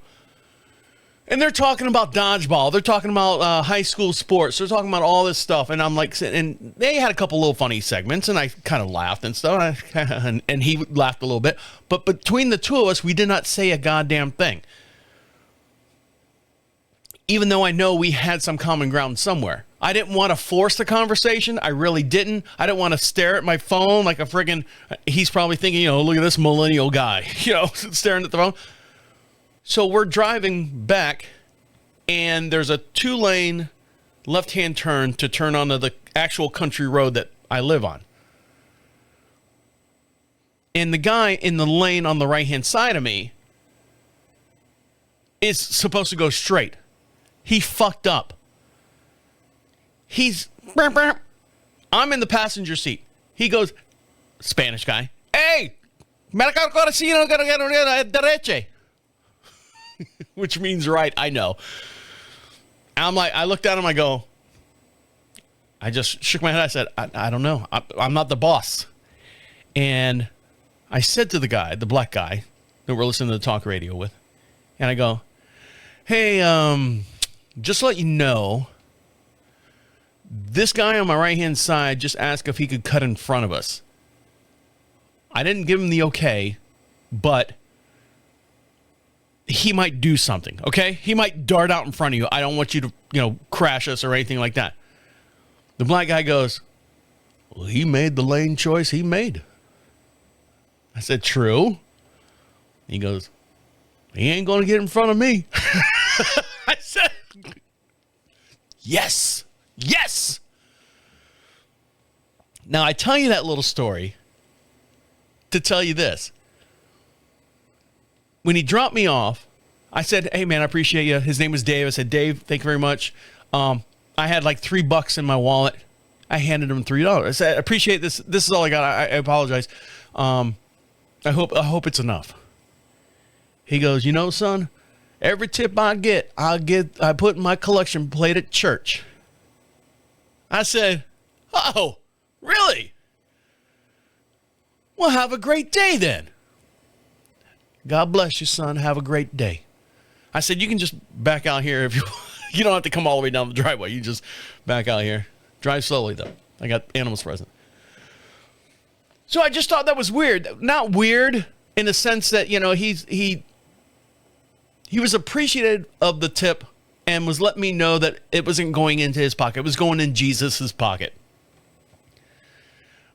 And they're talking about dodgeball. They're talking about high school sports. They're talking about all this stuff. And I'm like, and they had a couple little funny segments, and I kind of laughed and stuff. And he laughed a little bit. But between the two of us, we did not say a goddamn thing. Even though I know we had some common ground somewhere. I didn't want to force the conversation. I really didn't. I didn't want to stare at my phone like a friggin', he's probably thinking, look at this millennial guy, staring at the phone. So we're driving back, and there's a 2-lane left-hand turn to turn onto the actual country road that I live on. And the guy in the lane on the right-hand side of me is supposed to go straight. He fucked up. I'm in the passenger seat. He goes, Spanish guy, hey, derecha. Which means right, I know. I'm like, I looked at him, I go, I just shook my head. I said, I don't know. I'm not the boss. And I said to the guy, the black guy that we're listening to the talk radio with, and I go, hey, just to let you know, this guy on my right-hand side just asked if he could cut in front of us. I didn't give him the okay, but he might do something, okay? He might dart out in front of you. I don't want you to, crash us or anything like that. The black guy goes, well, he made the lane choice he made. I said, true. He goes, he ain't going to get in front of me. I said, yes. Now, I tell you that little story to tell you this. When he dropped me off, I said, hey, man, I appreciate you. His name was Dave. I said, Dave, thank you very much. I had like $3 in my wallet. I handed him $3. I said, I appreciate this. This is all I got. I apologize. I hope it's enough. He goes, son, every tip I put in my collection plate at church. I said, oh, really? Well, have a great day then. God bless you, son. Have a great day. I said, you can just back out here if you You don't have to come all the way down the driveway. You just back out here. Drive slowly, though. I got animals present. So I just thought that was weird. Not weird in the sense that, you know, he was appreciative of the tip and was letting me know that it wasn't going into his pocket. It was going in Jesus's pocket.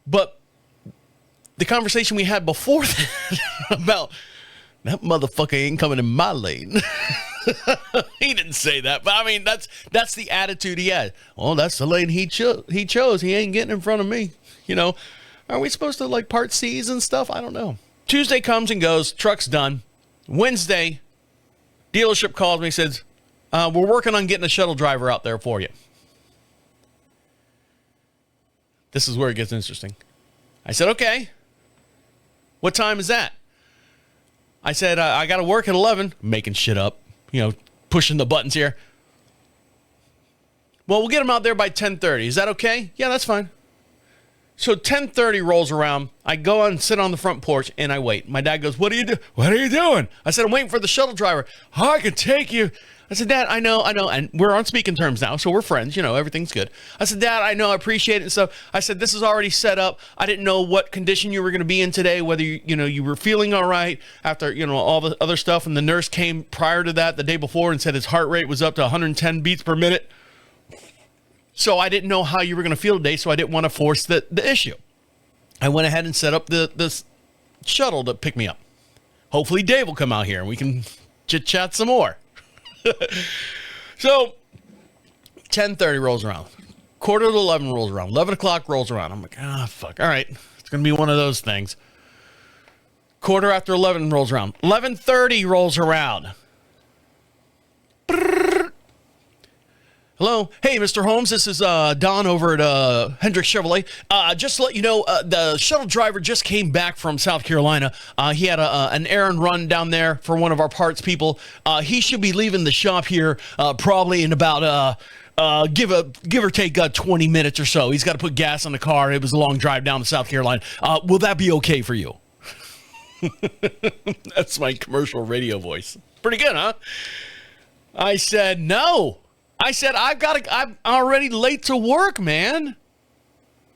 But the conversation we had before that about that motherfucker ain't coming in my lane. He didn't say that, but I mean, that's the attitude he had. Well, that's the lane he chose. He ain't getting in front of me. You know, are we supposed to like part C's and stuff? I don't know. Tuesday comes and goes. Truck's done. Wednesday, dealership calls me, says, we're working on getting a shuttle driver out there for you. This is where it gets interesting. I said, okay. What time is that? I said, I got to work at 11. Making shit up, you know, pushing the buttons here. Well, we'll get him out there by 10:30. Is that okay? Yeah, that's fine. So 10:30 rolls around. I go and sit on the front porch and I wait. My dad goes, What are you doing? I said, I'm waiting for the shuttle driver. Oh, I can take you. I said, Dad, I know. And we're on speaking terms now, so we're friends. You know, everything's good. I said, Dad, I know. I appreciate it and stuff. I said, this is already set up. I didn't know what condition you were going to be in today, whether, you were feeling all right after, all the other stuff. And the nurse came prior to that the day before and said his heart rate was up to 110 beats per minute. So I didn't know how you were going to feel today, so I didn't want to force the issue. I went ahead and set up the shuttle to pick me up. Hopefully Dave will come out here and we can chit-chat some more. So 10:30 rolls around. Quarter to 11 rolls around. 11 o'clock rolls around. I'm like, fuck. All right. It's going to be one of those things. Quarter after 11 rolls around. 11:30 rolls around. Hello. Hey, Mr. Holmes. This is Don over at Hendrick Chevrolet. Just to let you know, the shuttle driver just came back from South Carolina. He had an errand run down there for one of our parts people. He should be leaving the shop here probably in about give or take 20 minutes or so. He's got to put gas on the car. It was a long drive down to South Carolina. Will that be okay for you? That's my commercial radio voice. Pretty good, huh? I said no. I said, I'm already late to work, man.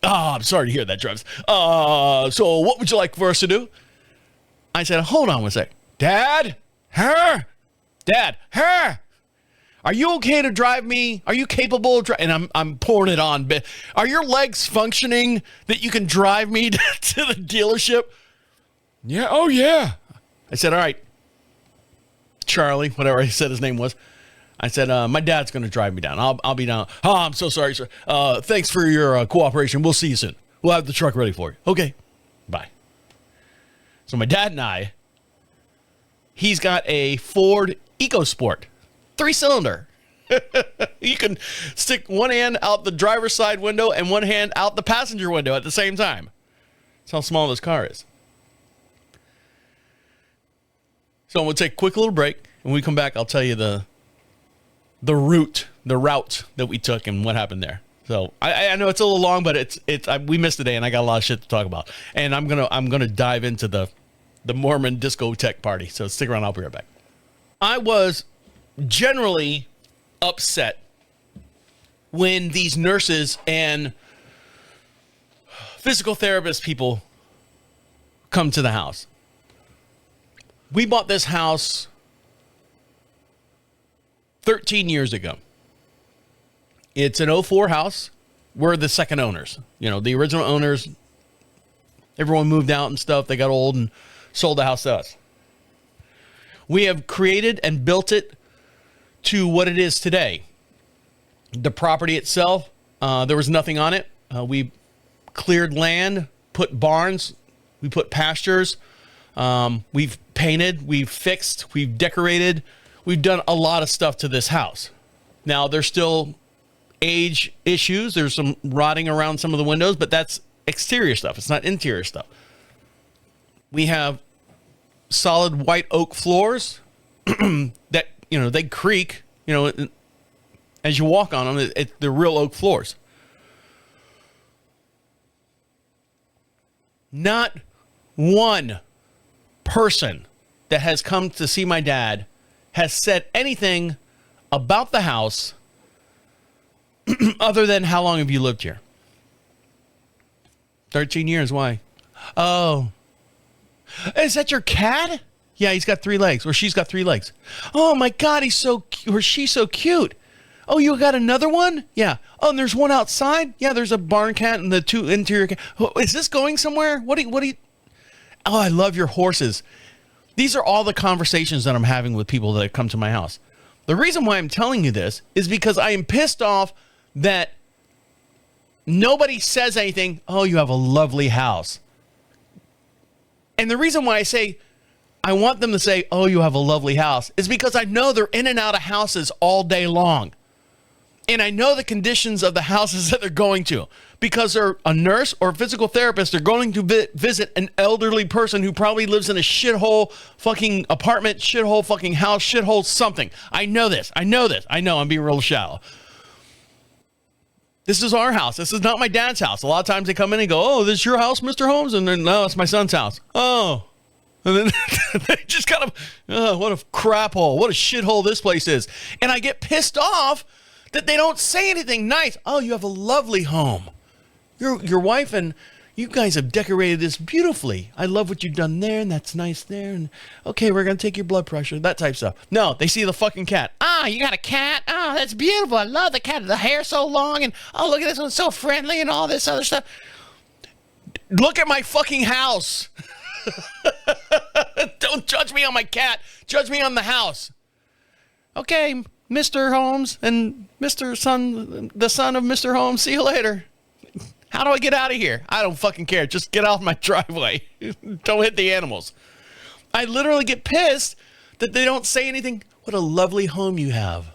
Oh, I'm sorry to hear that, Travis. So what would you like for us to do? I said, hold on one sec. Dad? Her? Dad? Her? Are you okay to drive me? Are you capable of driving? And I'm pouring it on. But are your legs functioning that you can drive me to the dealership? Yeah. Oh, yeah. I said, all right. Charlie, whatever I said his name was. I said, my dad's going to drive me down. I'll be down. Oh, I'm so sorry, sir. Thanks for your cooperation. We'll see you soon. We'll have the truck ready for you. Okay. Bye. So my dad and he's got a Ford EcoSport, 3-cylinder. You can stick one hand out the driver's side window and one hand out the passenger window at the same time. That's how small this car is. So we'll take a quick little break. When we come back, I'll tell you the route that we took and what happened there. So I know it's a little long, but we missed the day and I got a lot of shit to talk about. And I'm gonna dive into the Mormon Discotheque party. So stick around. I'll be right back. I was generally upset when these nurses and physical therapist people come to the house. We bought this house 13 years ago. It's an 04 house. We're the second owners. The original owners, everyone moved out and stuff. They got old and sold the house to us. We have created and built it to what it is today. The property itself, there was nothing on it. We cleared land, put barns, we put pastures. We've painted, we've fixed, we've decorated. We've done a lot of stuff to this house. Now, there's still age issues. There's some rotting around some of the windows, but that's exterior stuff. It's not interior stuff. We have solid white oak floors that, they creak, as you walk on them. They're real oak floors. Not one person that has come to see my dad has said anything about the house other than how long have you lived here? 13 years. Why? Oh. Is that your cat? Yeah, he's got 3 legs, or she's got 3 legs. Oh my God, he's so cute, or she's so cute. Oh, you got another one? Yeah. Oh, and there's one outside? Yeah, there's a barn cat and the 2 interior cat. Oh, is this going somewhere? What do you? Oh, I love your horses. These are all the conversations that I'm having with people that come to my house. The reason why I'm telling you this is because I am pissed off that nobody says anything. Oh, you have a lovely house. And the reason why I say I want them to say, oh, you have a lovely house, is because I know they're in and out of houses all day long. And I know the conditions of the houses that they're going to, because they're a nurse or a physical therapist. They're going to visit an elderly person who probably lives in a shithole fucking apartment, shithole fucking house, shithole something. I know this. I know I'm being real shallow. This is our house. This is not my dad's house. A lot of times they come in and go, oh, this is your house, Mr. Holmes? And then, no, it's my son's house. Oh. And then they just kind of, oh, what a crap hole. What a shithole this place is. And I get pissed off that they don't say anything nice. Oh, you have a lovely home. Your wife and you guys have decorated this beautifully. I love what you've done there, and that's nice there. And okay, we're going to take your blood pressure, that type of stuff. No, they see the fucking cat. Ah, you got a cat? Oh, that's beautiful. I love the cat. The hair's so long, and oh, look at this one, so friendly, and all this other stuff. Look at my fucking house. Don't judge me on my cat. Judge me on the house. Okay, Mr. Holmes and Mr. Son, the son of Mr. Holmes. See you later. How do I get out of here? I don't fucking care. Just get off my driveway. Don't hit the animals. I literally get pissed that they don't say anything. What a lovely home you have.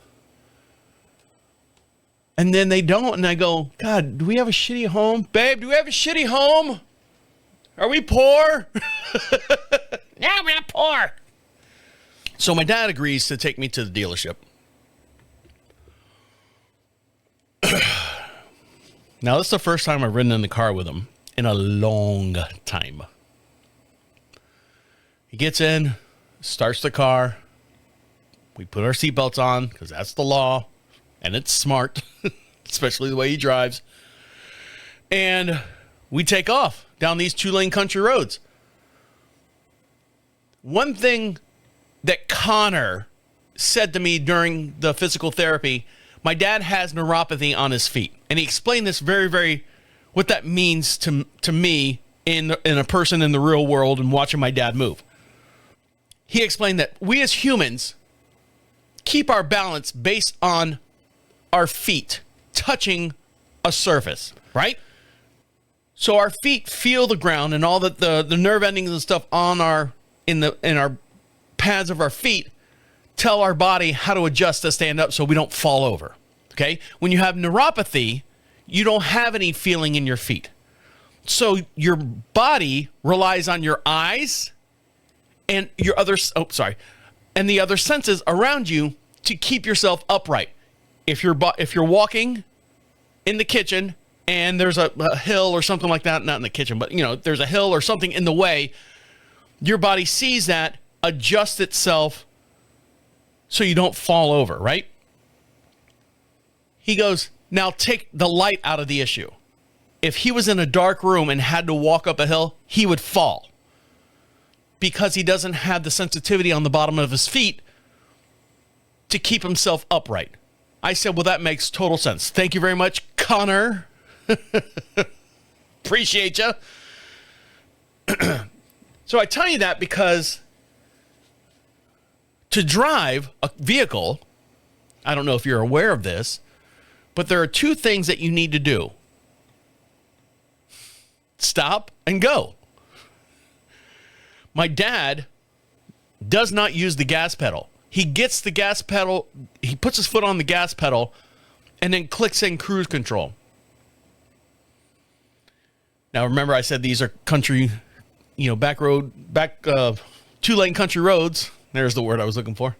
And then they don't. And I go, God, do we have a shitty home? Babe, do we have a shitty home? Are we poor? No, we're not poor. So my dad agrees to take me to the dealership. Now, this is the first time I've ridden in the car with him in a long time. He gets in, starts the car. We put our seatbelts on because that's the law. And it's smart, especially the way he drives. And we take off down these 2-lane country roads. One thing that Connor said to me during the physical therapy, my dad has neuropathy on his feet. And he explained this very, what that means to me in a person in the real world and watching my dad move. He explained that we as humans keep our balance based on our feet touching a surface, right? So our feet feel the ground and all the nerve endings and stuff on in our pads of our feet tell our body how to adjust to stand up so we don't fall over. Okay? When you have neuropathy, you don't have any feeling in your feet. So your body relies on your eyes and the other senses around you to keep yourself upright. If you're walking in the kitchen and there's a hill or something like that, not in the kitchen, but there's a hill or something in the way, your body sees that, adjusts itself so you don't fall over, right? He goes, now take the light out of the issue. If he was in a dark room and had to walk up a hill, he would fall because he doesn't have the sensitivity on the bottom of his feet to keep himself upright. I said, well, that makes total sense. Thank you very much, Connor. Appreciate you. So I tell you that because to drive a vehicle, I don't know if you're aware of this, but there are 2 things that you need to do. Stop and go. My dad does not use the gas pedal. He gets the gas pedal, he puts his foot on the gas pedal, and then clicks in cruise control. Now, remember I said these are country, back 2-lane country roads. There's the word I was looking for.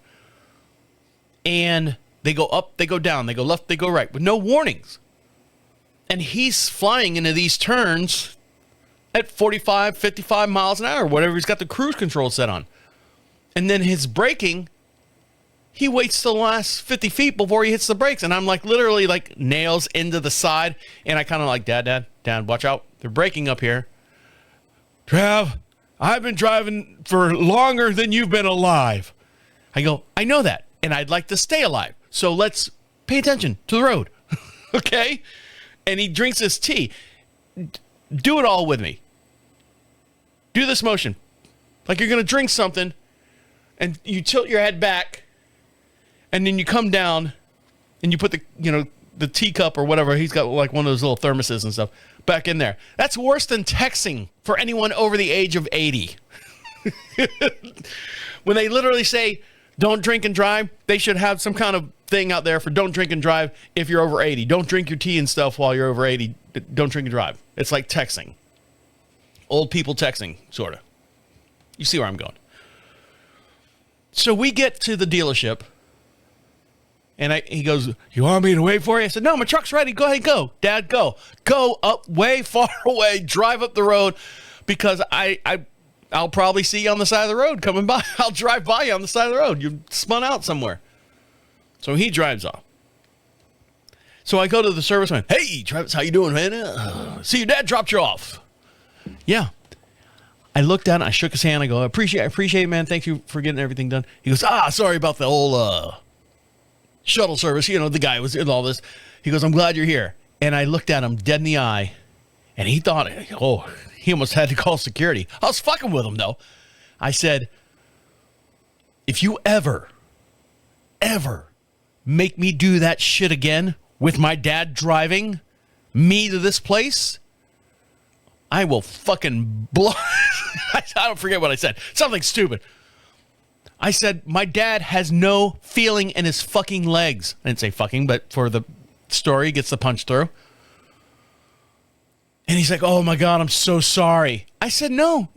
And they go up, they go down, they go left, they go right, with no warnings. And he's flying into these turns at 45, 55 miles an hour, whatever he's got the cruise control set on. And then his braking He waits till the last 50 feet before he hits the brakes. And I'm like literally like nails into the side. And I kind of like, Dad, watch out. They're braking up here. Trav, I've been driving for longer than you've been alive. I go, I know that. And I'd like to stay alive. So let's pay attention to the road. Okay? And he drinks his tea. Do it all with me. Do this motion. Like you're going to drink something. And you tilt your head back. And then you come down and you put the teacup or whatever. He's got like one of those little thermoses and stuff back in there. That's worse than texting for anyone over the age of 80. When they literally say, don't drink and drive, they should have some kind of thing out there for don't drink and drive if you're over 80. Don't drink your tea and stuff while you're over 80. Don't drink and drive. It's like texting. Old people texting, sort of. You see where I'm going. So we get to the dealership. And he goes, you want me to wait for you? I said, no, my truck's ready. Go ahead, go. Dad, go. Go up way far away. Drive up the road because I'll probably see you on the side of the road coming by. I'll drive by you on the side of the road. You spun out somewhere. So he drives off. So I go to the serviceman. Hey, Travis, how you doing, man? See, your dad dropped you off. Yeah. I looked down. I shook his hand. I go, I appreciate it, man. Thank you for getting everything done. He goes, sorry about the old shuttle service. You know, the guy was in all this. He goes, I'm glad you're here. And I looked at him dead in the eye. And he thought, he almost had to call security. I was fucking with him, though. I said, if you ever make me do that shit again with my dad driving me to this place, I will fucking blow. I don't forget what I said. Something stupid. I said, my dad has no feeling in his fucking legs. I didn't say fucking, but for the story, he gets the punch through. And he's like, oh my God, I'm so sorry. I said, no.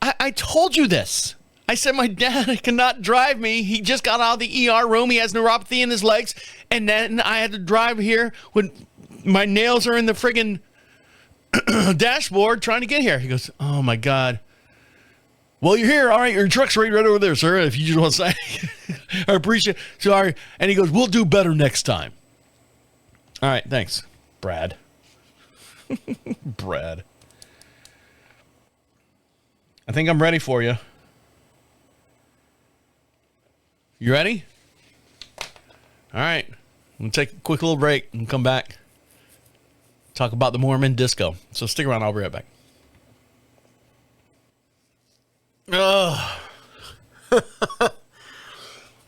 I told you this. I said, my dad cannot drive me. He just got out of the ER room. He has neuropathy in his legs. And then I had to drive here when my nails are in the friggin' dashboard trying to get here. He goes, oh my God. Well, you're here. All right, your truck's right over there, sir. If you just want to say, I appreciate it. Sorry. And he goes, we'll do better next time. All right, thanks, Brad. Brad. I think I'm ready for you. You ready? All right. I'm going to take a quick little break and come back. Talk about the Mormon disco. So stick around. I'll be right back. I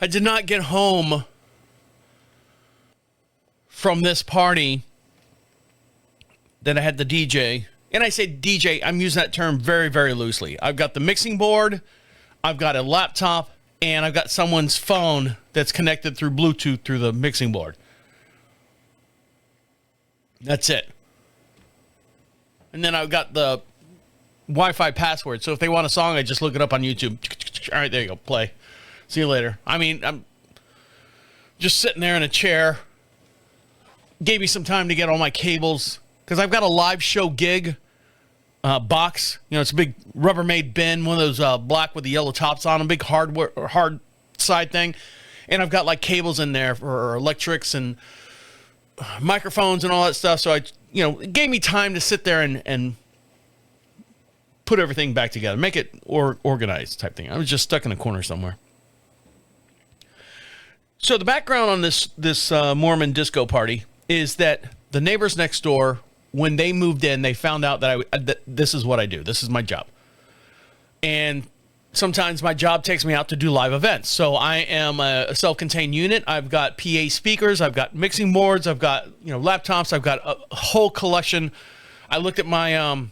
did not get home from this party that I had the DJ. And I say DJ, I'm using that term very, very loosely. I've got the mixing board, I've got a laptop, and I've got someone's phone that's connected through Bluetooth through the mixing board. That's it. And then I've got the Wi-Fi password. So if they want a song, I just look it up on YouTube. All right, there you go. Play. See you later. I mean, I'm just sitting there in a chair. Gave me some time to get all my cables because I've got a live show gig box. You know, it's a big Rubbermaid bin, one of those black with the yellow tops on them, big hard side thing. And I've got like cables in there for electrics and microphones and all that stuff. So it gave me time to sit there and put everything back together, make it organized type thing. I was just stuck in a corner somewhere. So the background on this Mormon disco party is that the neighbors next door, when they moved in, they found out that this is what I do. This is my job. And sometimes my job takes me out to do live events. So I am a self-contained unit. I've got PA speakers. I've got mixing boards. I've got laptops. I've got a whole collection. I looked at my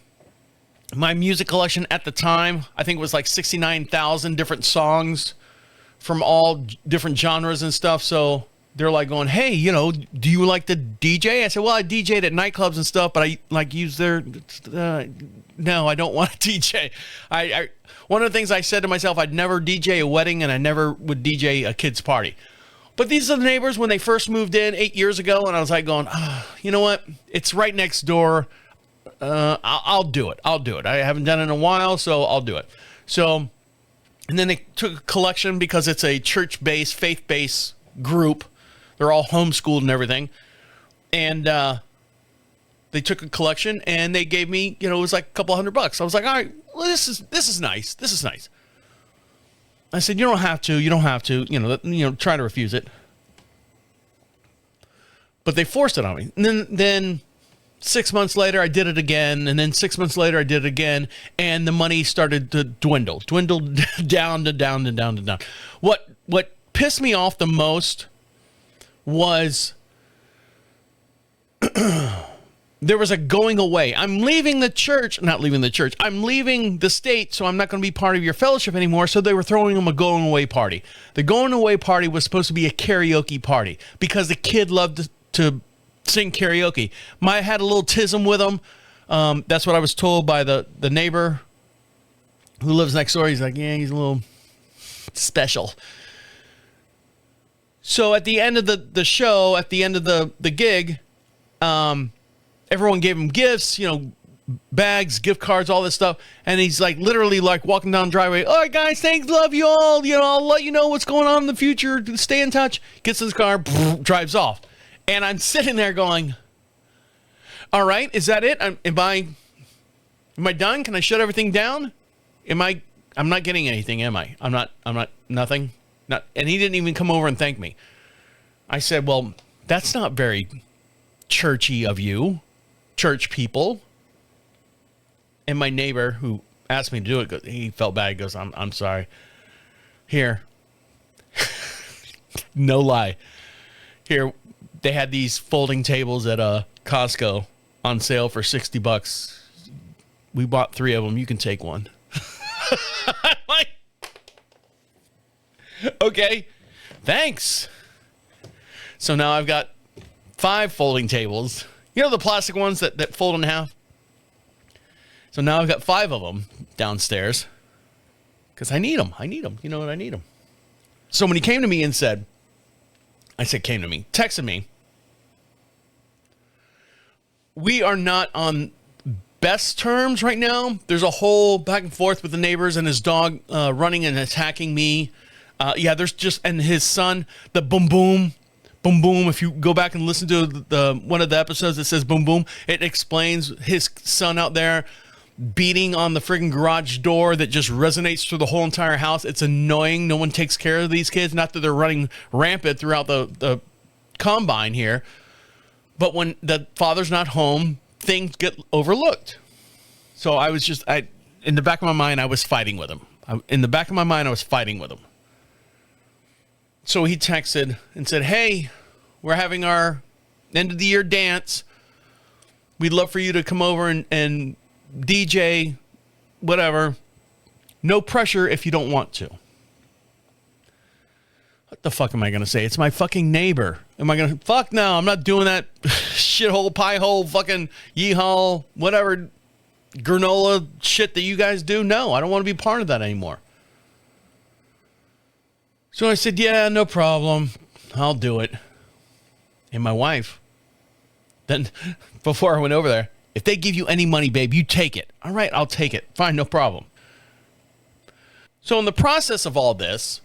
my music collection at the time. I think it was like 69,000 different songs from all different genres and stuff. So they're like going, hey, do you like to DJ? I said, well, I DJ'd at nightclubs and stuff, but I like use their, no, I don't want to DJ. One of the things I said to myself, I'd never DJ a wedding and I never would DJ a kid's party. But these are the neighbors when they first moved in 8 years ago. And I was like going, you know what? It's right next door. I'll do it. I haven't done it in a while, so I'll do it. So And then they took a collection because it's a church-based, faith-based group. They're all homeschooled and everything. And they took a collection and they gave me, it was like a couple $100. I was like, all right, well, this is nice. This is nice. I said, you don't have to, try to refuse it. But they forced it on me. And then 6 months later, I did it again. And then 6 months later, I did it again. And the money started to dwindle down. What pissed me off the most was there was a going away. I'm leaving the church. Not leaving the church. I'm leaving the state, so I'm not going to be part of your fellowship anymore. So they were throwing them a going away party. The going away party was supposed to be a karaoke party because the kid loved to sing karaoke. I had a little tism with him. That's what I was told by the neighbor who lives next door. He's like, yeah, he's a little special. So at the end of the show, at the end of the gig, everyone gave him gifts, bags, gift cards, all this stuff. And he's like literally like walking down the driveway. All right, guys, thanks, love you all. I'll let you know what's going on in the future. Stay in touch. Gets in his car, drives off. And I'm sitting there going, all right, is that it? Am I done? Can I shut everything down? I'm not getting anything, am I? I'm not nothing. And he didn't even come over and thank me. I said, well, that's not very churchy of you, church people. And my neighbor who asked me to do it, he felt bad. He goes, I'm sorry. Here. No lie. Here, they had these folding tables at Costco on sale for $60. We bought 3 of them. You can take one. I'm like, okay, thanks. So now I've got 5 folding tables. The plastic ones that fold in half. So now I've got 5 of them downstairs because I need them. You know what? I need them. So when he came to me and texted me, we are not on best terms right now. There's a whole back and forth with the neighbors and his dog running and attacking me. And his son, the boom boom. If you go back and listen to the one of the episodes that says boom boom, it explains his son out there beating on the friggin' garage door that just resonates through the whole entire house. It's annoying. No one takes care of these kids. Not that they're running rampant throughout the combine here, but when the father's not home, things get overlooked. So I was in the back of my mind, I was fighting with him. So he texted and said, hey, we're having our end of the year dance. We'd love for you to come over and DJ, whatever. No pressure if you don't want to. What the fuck am I going to say? It's my fucking neighbor. Am I going to, fuck no, I'm not doing that shithole, pie hole, fucking yeehaw, whatever granola shit that you guys do. No, I don't want to be part of that anymore. So I said, yeah, no problem. I'll do it. And my wife, then before I went over there, if they give you any money, babe, you take it. All right, I'll take it. Fine, no problem. So in the process of all this,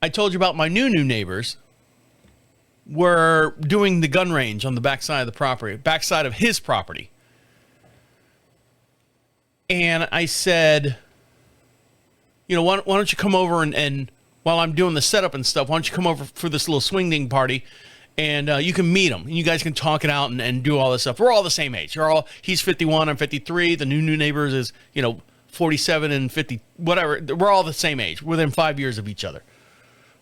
I told you about my new neighbors were doing the gun range on the backside of the property, backside of his property. And I said, why don't you come over and while I'm doing the setup and stuff, why don't you come over for this little swinging party and you can meet them and you guys can talk it out and do all this stuff. We're all the same age. He's 51, I'm 53. The new neighbors is, 47 and 50, whatever. We're all the same age, within 5 years of each other.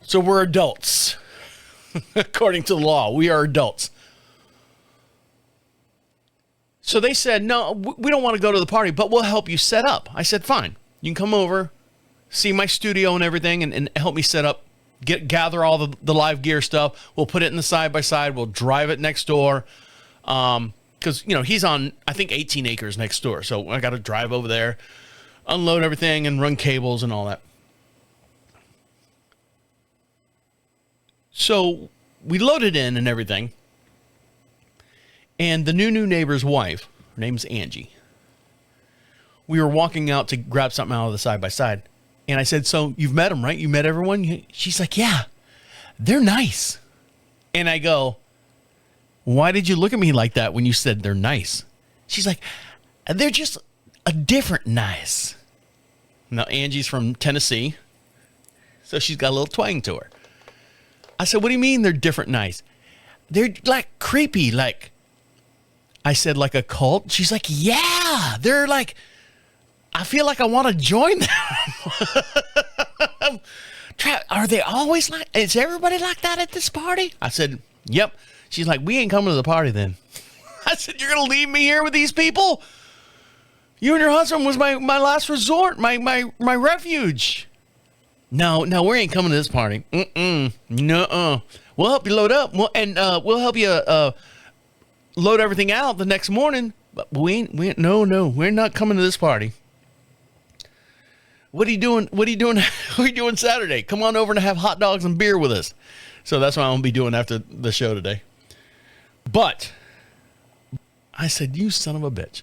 So we're adults. According to the law, we are adults. So they said, no, we don't want to go to the party, but we'll help you set up. I said, fine. You can come over, see my studio and everything, and help me set up, gather all the live gear stuff. We'll put it in the side-by-side. We'll drive it next door. Because, he's on, I think, 18 acres next door. So I got to drive over there, unload everything, and run cables and all that. So we loaded in and everything. And the new neighbor's wife, her name's Angie, we were walking out to grab something out of the side by side. And I said, so you've met them, right? You met everyone? She's like, yeah, they're nice. And I go, why did you look at me like that when you said they're nice? She's like, they're just a different nice. Now, Angie's from Tennessee, so she's got a little twang to her. I said, what do you mean they're different nice? They're like creepy, like, I said, like a cult? She's like, yeah, they're like, I feel like I want to join them. Are they always like, is everybody like that at this party? I said, yep. She's like, we ain't coming to the party then. I said, you're going to leave me here with these people? You and your husband was my last resort, my refuge. No, we ain't coming to this party. Nuh-uh. We'll help you load up. We'll help you load everything out the next morning. But we're not coming to this party. What are you doing? What are you doing Saturday? Come on over and have hot dogs and beer with us. So that's what I'm going to be doing after the show today. But I said, you son of a bitch.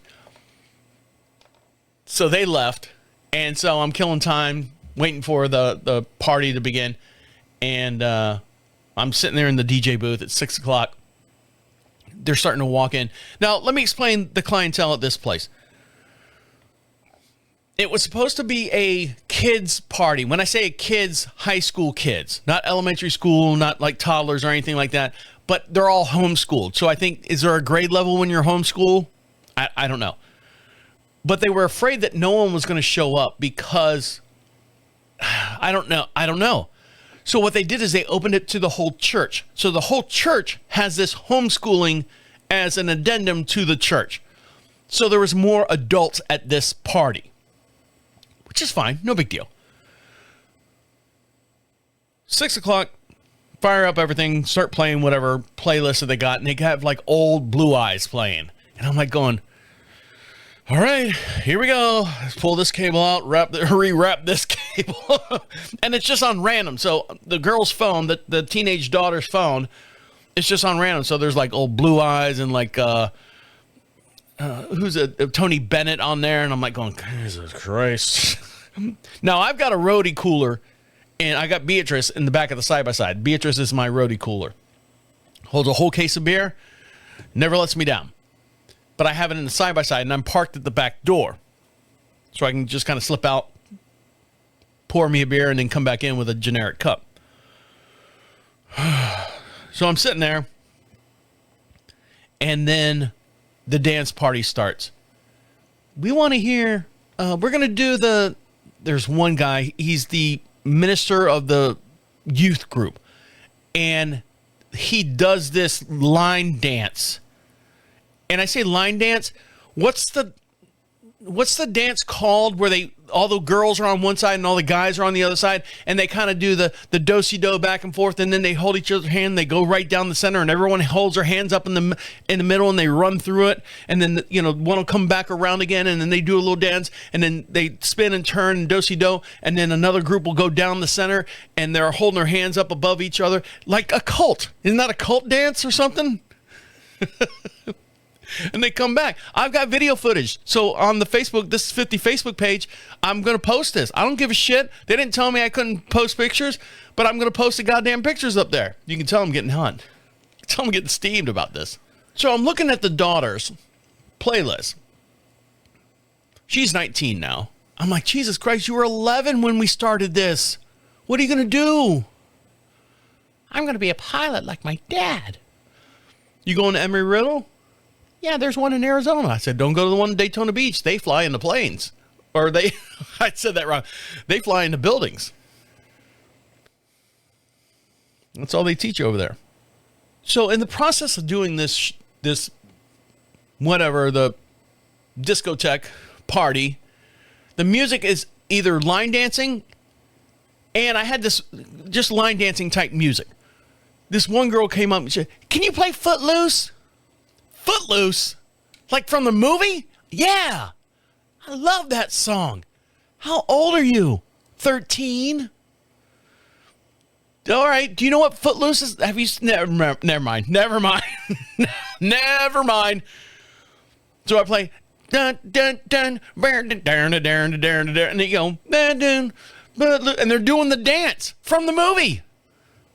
So they left. And so I'm killing time, waiting for the party to begin. And I'm sitting there in the DJ booth at 6 o'clock. They're starting to walk in. Now, let me explain the clientele at this place. It was supposed to be a kids party. When I say kids, high school kids, not elementary school, not like toddlers or anything like that, but they're all homeschooled. So I think, is there a grade level when you're homeschooled? I don't know. But they were afraid that no one was going to show up because I don't know. So what they did is they opened it to the whole church. So the whole church has this homeschooling as an addendum to the church. So there was more adults at this party. Which is fine. No big deal. 6 o'clock, fire up everything, start playing whatever playlist that they got, and they have like old Blue Eyes playing. And I'm like going, all right, here we go. Let's pull this cable out, rewrap this cable. And it's just on random. So the girl's phone, the teenage daughter's phone, it's just on random. So there's like old Blue Eyes and like, who's a Tony Bennett on there, and I'm like going, Jesus Christ. Now I've got a roadie cooler, and I got Beatrice in the back of the side-by-side. Beatrice is my roadie cooler. Holds a whole case of beer, never lets me down. But I have it in the side-by-side, and I'm parked at the back door. So I can just kind of slip out, pour me a beer, and then come back in with a generic cup. So I'm sitting there, and then the dance party starts. We want to hear, we're going to do there's one guy, he's the minister of the youth group, and he does this line dance. And I say line dance, what's the dance called where all the girls are on one side and all the guys are on the other side, and they kind of do the do-si-do back and forth, and then they hold each other's hand, they go right down the center, and everyone holds their hands up in the middle, and they run through it, and then one will come back around again, and then they do a little dance, and then they spin and turn and do-si-do, and then another group will go down the center, and they're holding their hands up above each other like a cult. Isn't that a cult dance or something? And they come back. I've got video footage. So on the Facebook, this is 50 Facebook page, I'm going to post this. I don't give a shit. They didn't tell me I couldn't post pictures, but I'm going to post the goddamn pictures up there. You can tell I'm getting hot. Tell I'm getting steamed about this. So I'm looking at the daughter's playlist. She's 19 now. I'm like, Jesus Christ, you were 11 when we started this. What are you going to do? I'm going to be a pilot like my dad. You going to Embry-Riddle? Yeah, there's one in Arizona. I said, don't go to the one in Daytona Beach. They fly into planes. Or I said that wrong. They fly into buildings. That's all they teach over there. So in the process of doing this whatever, the discotheque party, the music is either line dancing, and I had this just line dancing type music. This one girl came up and said, can you play Footloose? Footloose? Like from the movie? Yeah. I love that song. How old are you? 13? All right. Do you know what Footloose is? Have you? Never mind. Never mind. Never mind. So I play, dun, dun, dun, dun, dun, dun, dun, dun, dun, and they go, dun, dun, and they're doing the dance from the movie.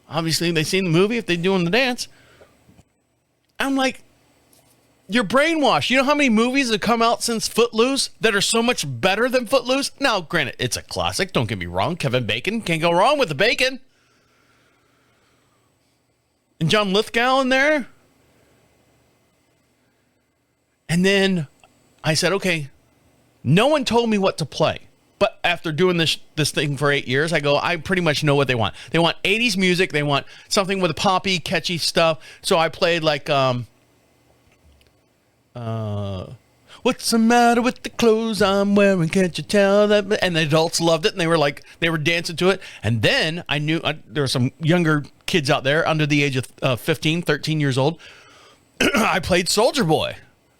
Obviously, they've seen the movie if they're doing the dance. I'm like, you're brainwashed. You know how many movies have come out since Footloose that are so much better than Footloose? Now, granted, it's a classic. Don't get me wrong. Kevin Bacon, can't go wrong with the bacon. And John Lithgow in there. And then I said, okay, no one told me what to play. But after doing this thing for 8 years, I go, I pretty much know what they want. They want 80s music. They want something with poppy, catchy stuff. So I played like, what's the matter with the clothes I'm wearing? Can't you tell that? And the adults loved it. And they were dancing to it. And then I knew there were some younger kids out there under the age of 15, 13 years old. I played Soldier Boy.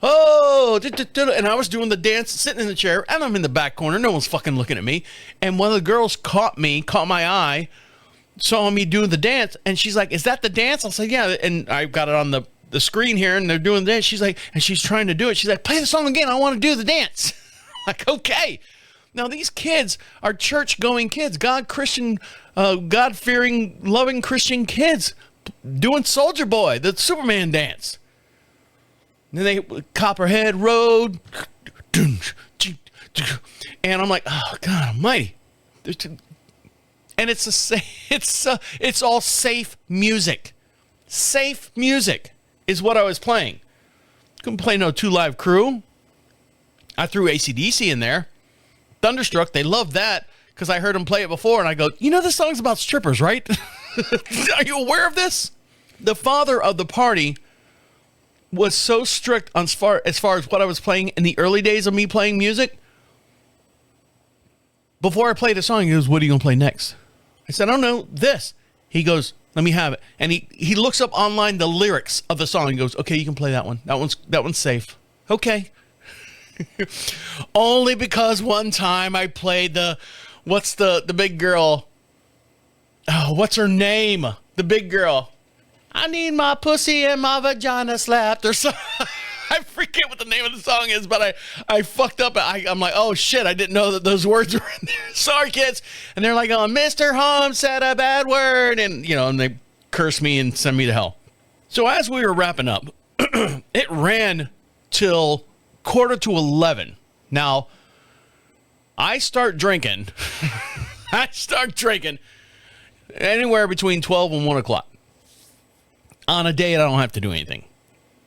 Oh, and I was doing the dance, sitting in the chair, and I'm in the back corner. No one's fucking looking at me. And one of the girls caught my eye, saw me doing the dance, and she's like, is that the dance? I said, yeah. And I got it on the screen here, and they're doing the dance. She's like, and she's trying to do it. She's like, play the song again. I want to do the dance. Like, okay. Now, these kids are church-going kids, God-fearing, loving Christian kids doing Soldier Boy, the Superman dance. And then they Copperhead Road, and I'm like, oh God Almighty! And it's all safe music. Safe music is what I was playing. Couldn't play no Two Live Crew. I threw AC/DC in there. Thunderstruck, they loved that because I heard them play it before, and I go, you know, this song's about strippers, right? Are you aware of this? The father of the party was so strict as far as what I was playing in the early days of me playing music. Before I played a song, he goes, what are you going to play next? I said, I don't know, this. He goes, let me have it. And he looks up online the lyrics of the song and goes, okay, you can play that one. That one's safe. Okay. Only because one time I played what's the big girl? Oh, what's her name? The big girl. I need my pussy and my vagina slapped or something. I forget what the name of the song is, but I fucked up. I'm like, oh shit, I didn't know that those words were in there. Sorry, kids. And they're like, oh, Mr. Holmes said a bad word. And, and they curse me and send me to hell. So as we were wrapping up, it ran till 11:15. Now, I start drinking. Anywhere between 12 and 1 o'clock. On a day I don't have to do anything.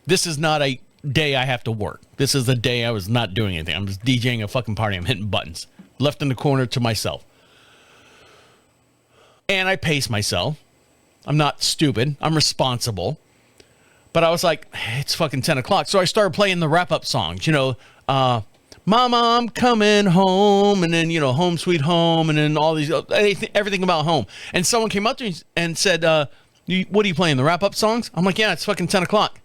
This is not a day I have to work. This is a day I was not doing anything. I'm just DJing a fucking party. I'm hitting buttons. Left in the corner to myself. And I pace myself. I'm not stupid. I'm responsible. But I was like, it's fucking 10 o'clock. So I started playing the wrap-up songs. Mama, I'm coming home. And then, Home Sweet Home. And then all these, everything about home. And someone came up to me and said, what are you playing, the wrap-up songs? I'm like, yeah, it's fucking 10 o'clock.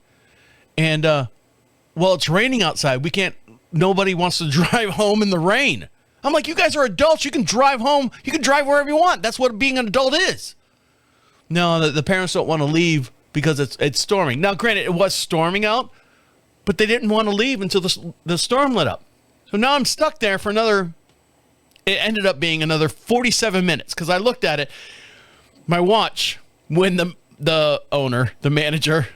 And, well, it's raining outside. Nobody wants to drive home in the rain. I'm like, you guys are adults. You can drive home. You can drive wherever you want. That's what being an adult is. No, the parents don't want to leave because it's storming. Now, granted, it was storming out, but they didn't want to leave until the storm lit up. So now I'm stuck there for it ended up being another 47 minutes because I looked at it, my watch, when the owner, the manager,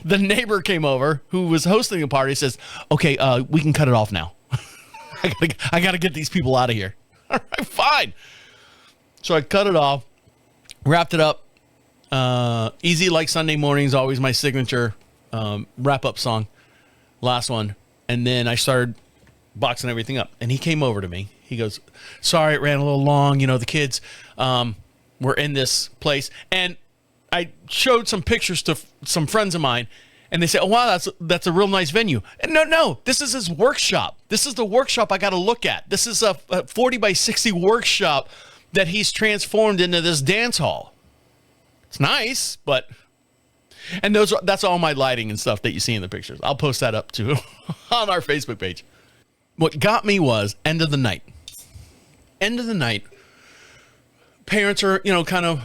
the neighbor came over who was hosting the party, says, okay, we can cut it off now. I got to get these people out of here. All right, fine. So I cut it off, wrapped it up. Easy Like Sunday Mornings, always my signature wrap-up song. Last one. And then I started boxing everything up. And he came over to me. He goes, sorry, it ran a little long. The kids... we're in this place, and I showed some pictures to some friends of mine, and they said, oh, wow, that's a real nice venue. And no, this is his workshop. This is the workshop I got to look at. This is a 40 by 60 workshop that he's transformed into this dance hall. It's nice, but, and that's all my lighting and stuff that you see in the pictures. I'll post that up too on our Facebook page. What got me was end of the night. Parents are, kind of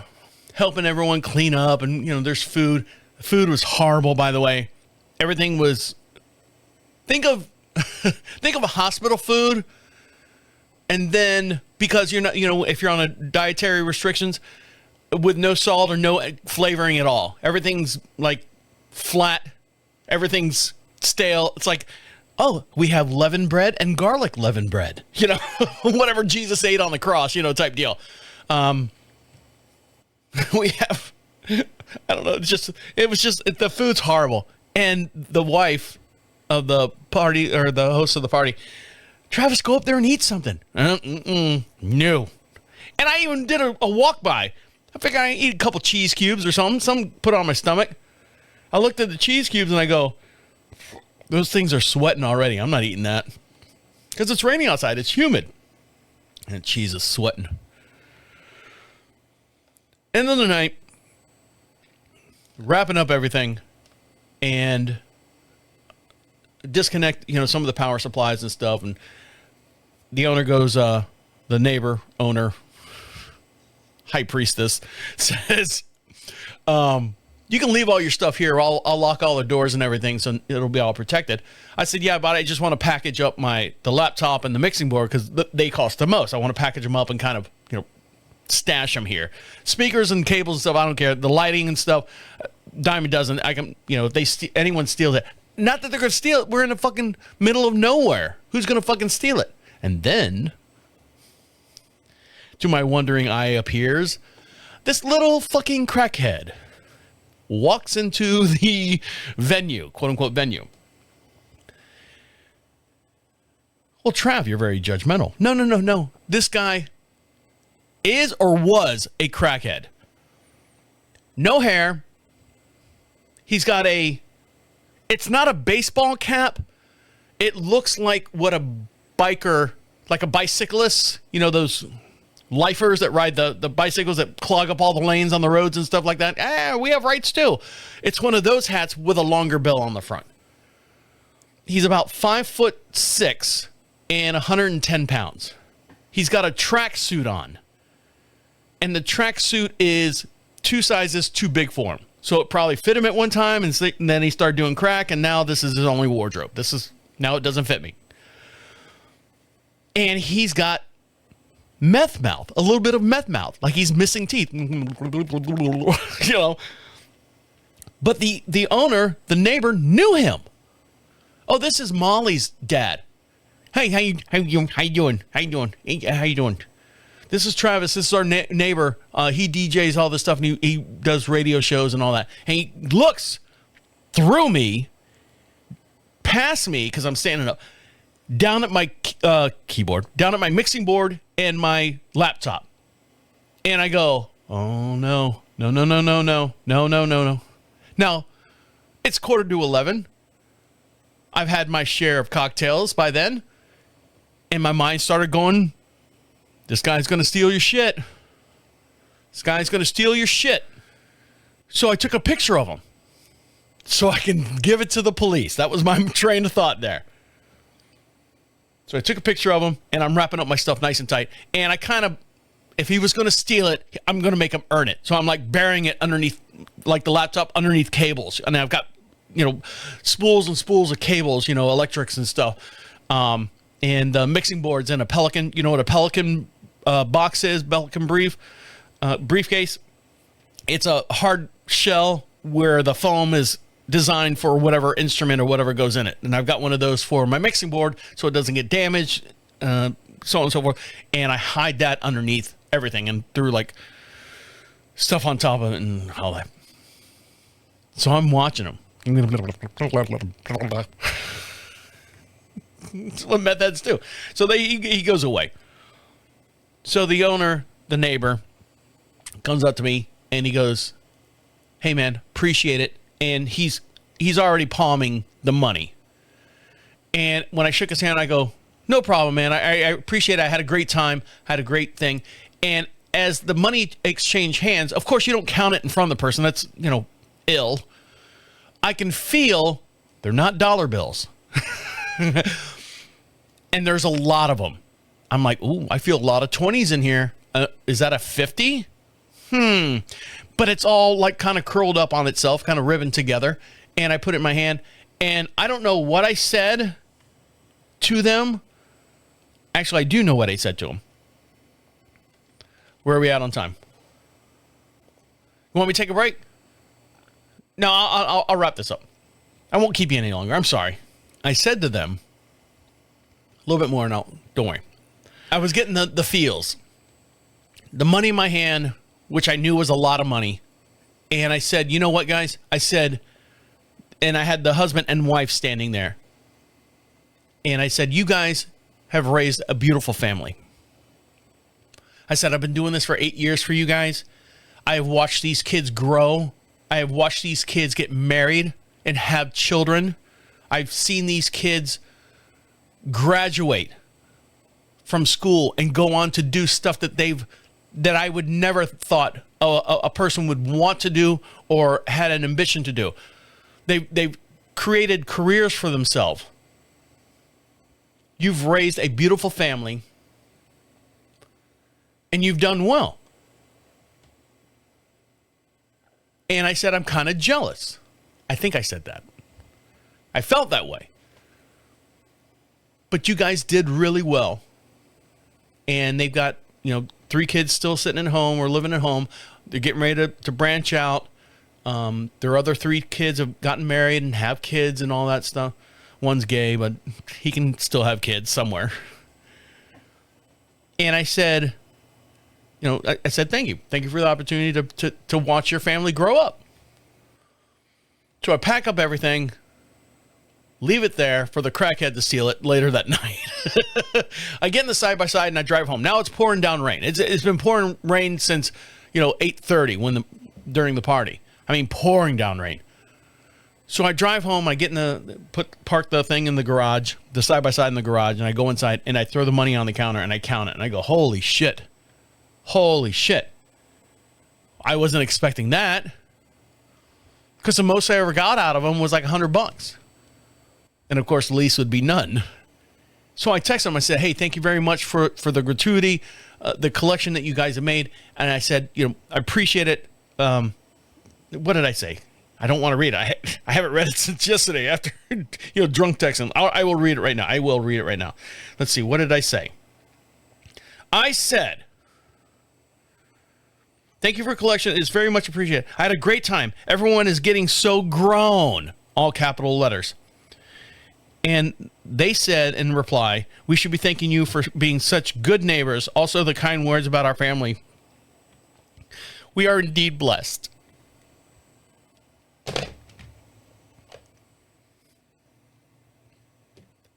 helping everyone clean up, and, there's food. The food was horrible, by the way. Everything was, think of think of a hospital food, and then because you're not, if you're on a dietary restrictions with no salt or no flavoring at all, everything's like flat, everything's stale. It's like, oh, we have leavened bread and garlic leavened bread, whatever Jesus ate on the cross, type deal. We have, I don't know, it was just the food's horrible. And the wife of the party, or the host of the party, Travis, go up there and eat something. No. And I even did a walk by. I figured I'd eat a couple cheese cubes or something put on my stomach. I looked at the cheese cubes and I go, those things are sweating already. I'm not eating that. Because it's raining outside. It's humid. And cheese is sweating. End of the night, wrapping up everything, and disconnect, some of the power supplies and stuff. And the owner goes, the neighbor owner, high priestess, says, you can leave all your stuff here. I'll lock all the doors and everything, so it'll be all protected. I said, yeah, but I just want to package up the laptop and the mixing board because they cost the most. I want to package them up and kind of, stash them here. Speakers and cables and stuff, I don't care. The lighting and stuff, dime a dozen. I can, if anyone steals it. Not that they're going to steal it. We're in the fucking middle of nowhere. Who's going to fucking steal it? And then, to my wondering eye appears, this little fucking crackhead walks into the venue, quote unquote venue. Well, Trav, you're very judgmental. No. This guy is or was a crackhead. No hair. He's got it's not a baseball cap. It looks like what a biker, like a bicyclist, those lifers that ride the bicycles that clog up all the lanes on the roads and stuff like that. We have rights too. It's one of those hats with a longer bill on the front. He's about 5'6" and 110 pounds. He's got a tracksuit on. And the tracksuit is 2 sizes too big for him. So it probably fit him at one time, and then he started doing crack, and now this is his only wardrobe. Now it doesn't fit me. And he's got meth mouth, a little bit of meth mouth, like he's missing teeth. But the owner, the neighbor, knew him. Oh, this is Molly's dad. Hey, how you doing? This is Travis. This is our neighbor. He DJs all this stuff, and he does radio shows and all that. And he looks through me, past me, because I'm standing up, down at my keyboard, down at my mixing board and my laptop. And I go, oh, no. Now, it's 11:15. I've had my share of cocktails by then. And my mind started going, this guy's going to steal your shit. This guy's going to steal your shit. So I took a picture of him so I can give it to the police. That was my train of thought there. So I took a picture of him, and I'm wrapping up my stuff nice and tight. And I kind of, if he was going to steal it, I'm going to make him earn it. So I'm like burying it underneath, like the laptop underneath cables. And I've got, spools and spools of cables, electrics and stuff. And the mixing boards in a Pelican. You know what a Pelican box is? Pelican briefcase. It's a hard shell where the foam is designed for whatever instrument or whatever goes in it. And I've got one of those for my mixing board so it doesn't get damaged, so on and so forth. And I hide that underneath everything and threw like stuff on top of it and all that. So I'm watching them. That's what meth heads do. So he goes away. So the owner, the neighbor, comes up to me and he goes, hey man, appreciate it. And he's already palming the money. And when I shook his hand, I go, no problem, man. I appreciate it. I had a great time. Had a great thing. And as the money exchanged hands, of course you don't count it in front of the person. That's, ill. I can feel they're not dollar bills. And there's a lot of them. I'm like, ooh, I feel a lot of 20s in here. Is that a 50? But it's all like kind of curled up on itself, kind of ribboned together. And I put it in my hand. And I don't know what I said to them. Actually, I do know what I said to them. Where are we at on time? You want me to take a break? No, I'll wrap this up. I won't keep you any longer. I'm sorry. I said to them a little bit more. No, don't worry. I was getting the feels. The money in my hand, which I knew was a lot of money. And I said, you know what, guys? I said, and I had the husband and wife standing there. And I said, you guys have raised a beautiful family. I said, I've been doing this for 8 years for you guys. I have watched these kids grow. I have watched these kids get married and have children. I've seen these kids graduate from school and go on to do stuff that I would never thought a person would want to do or had an ambition to do. They've created careers for themselves. You've raised a beautiful family, and you've done well. And I said, I'm kind of jealous. I think I said that. I felt that way. But you guys did really well. And they've got, 3 kids still sitting at home or living at home. They're getting ready to branch out. Their other 3 kids have gotten married and have kids and all that stuff. One's gay, but he can still have kids somewhere. And I said, I said, thank you. Thank you for the opportunity to watch your family grow up. So I pack up everything, leave it there for the crackhead to steal it later that night. I get in the side-by-side and I drive home. Now it's pouring down rain. It's been pouring rain since, 8:30 during the party. I mean, pouring down rain. So I drive home, I get park the thing in the garage, the side-by-side in the garage, and I go inside and I throw the money on the counter and I count it and I go, holy shit. Holy shit. I wasn't expecting that. Because the most I ever got out of them was like $100. And of course, the least would be none. So I texted them. I said, hey, thank you very much for the gratuity, the collection that you guys have made. And I said, I appreciate it. What did I say? I don't want to read it. I haven't read it since yesterday after, drunk texting. I will read it right now. I will read it right now. Let's see. What did I say? I said, thank you for collection. It's very much appreciated. I had a great time. Everyone is getting so grown. All capital letters. And they said in reply, we should be thanking you for being such good neighbors. Also the kind words about our family. We are indeed blessed.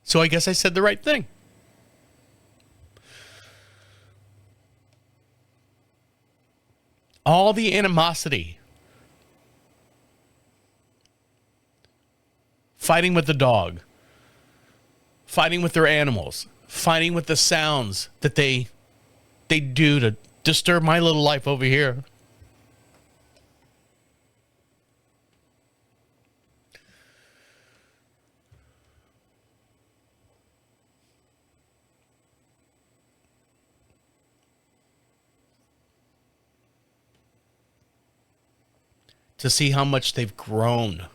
So I guess I said the right thing. All the animosity, fighting with the dog, fighting with their animals, fighting with the sounds that they do to disturb my little life over here. To see how much they've grown.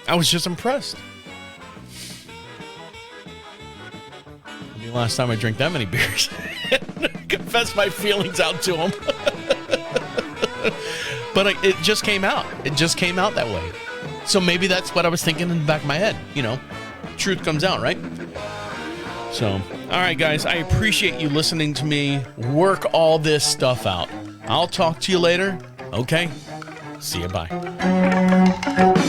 I was just impressed. The last time I drank that many beers. Confess my feelings out to them. But it just came out. It just came out that way. So maybe that's what I was thinking in the back of my head. Truth comes out, right? So, all right, guys, I appreciate you listening to me work all this stuff out. I'll talk to you later. Okay? See you. Bye.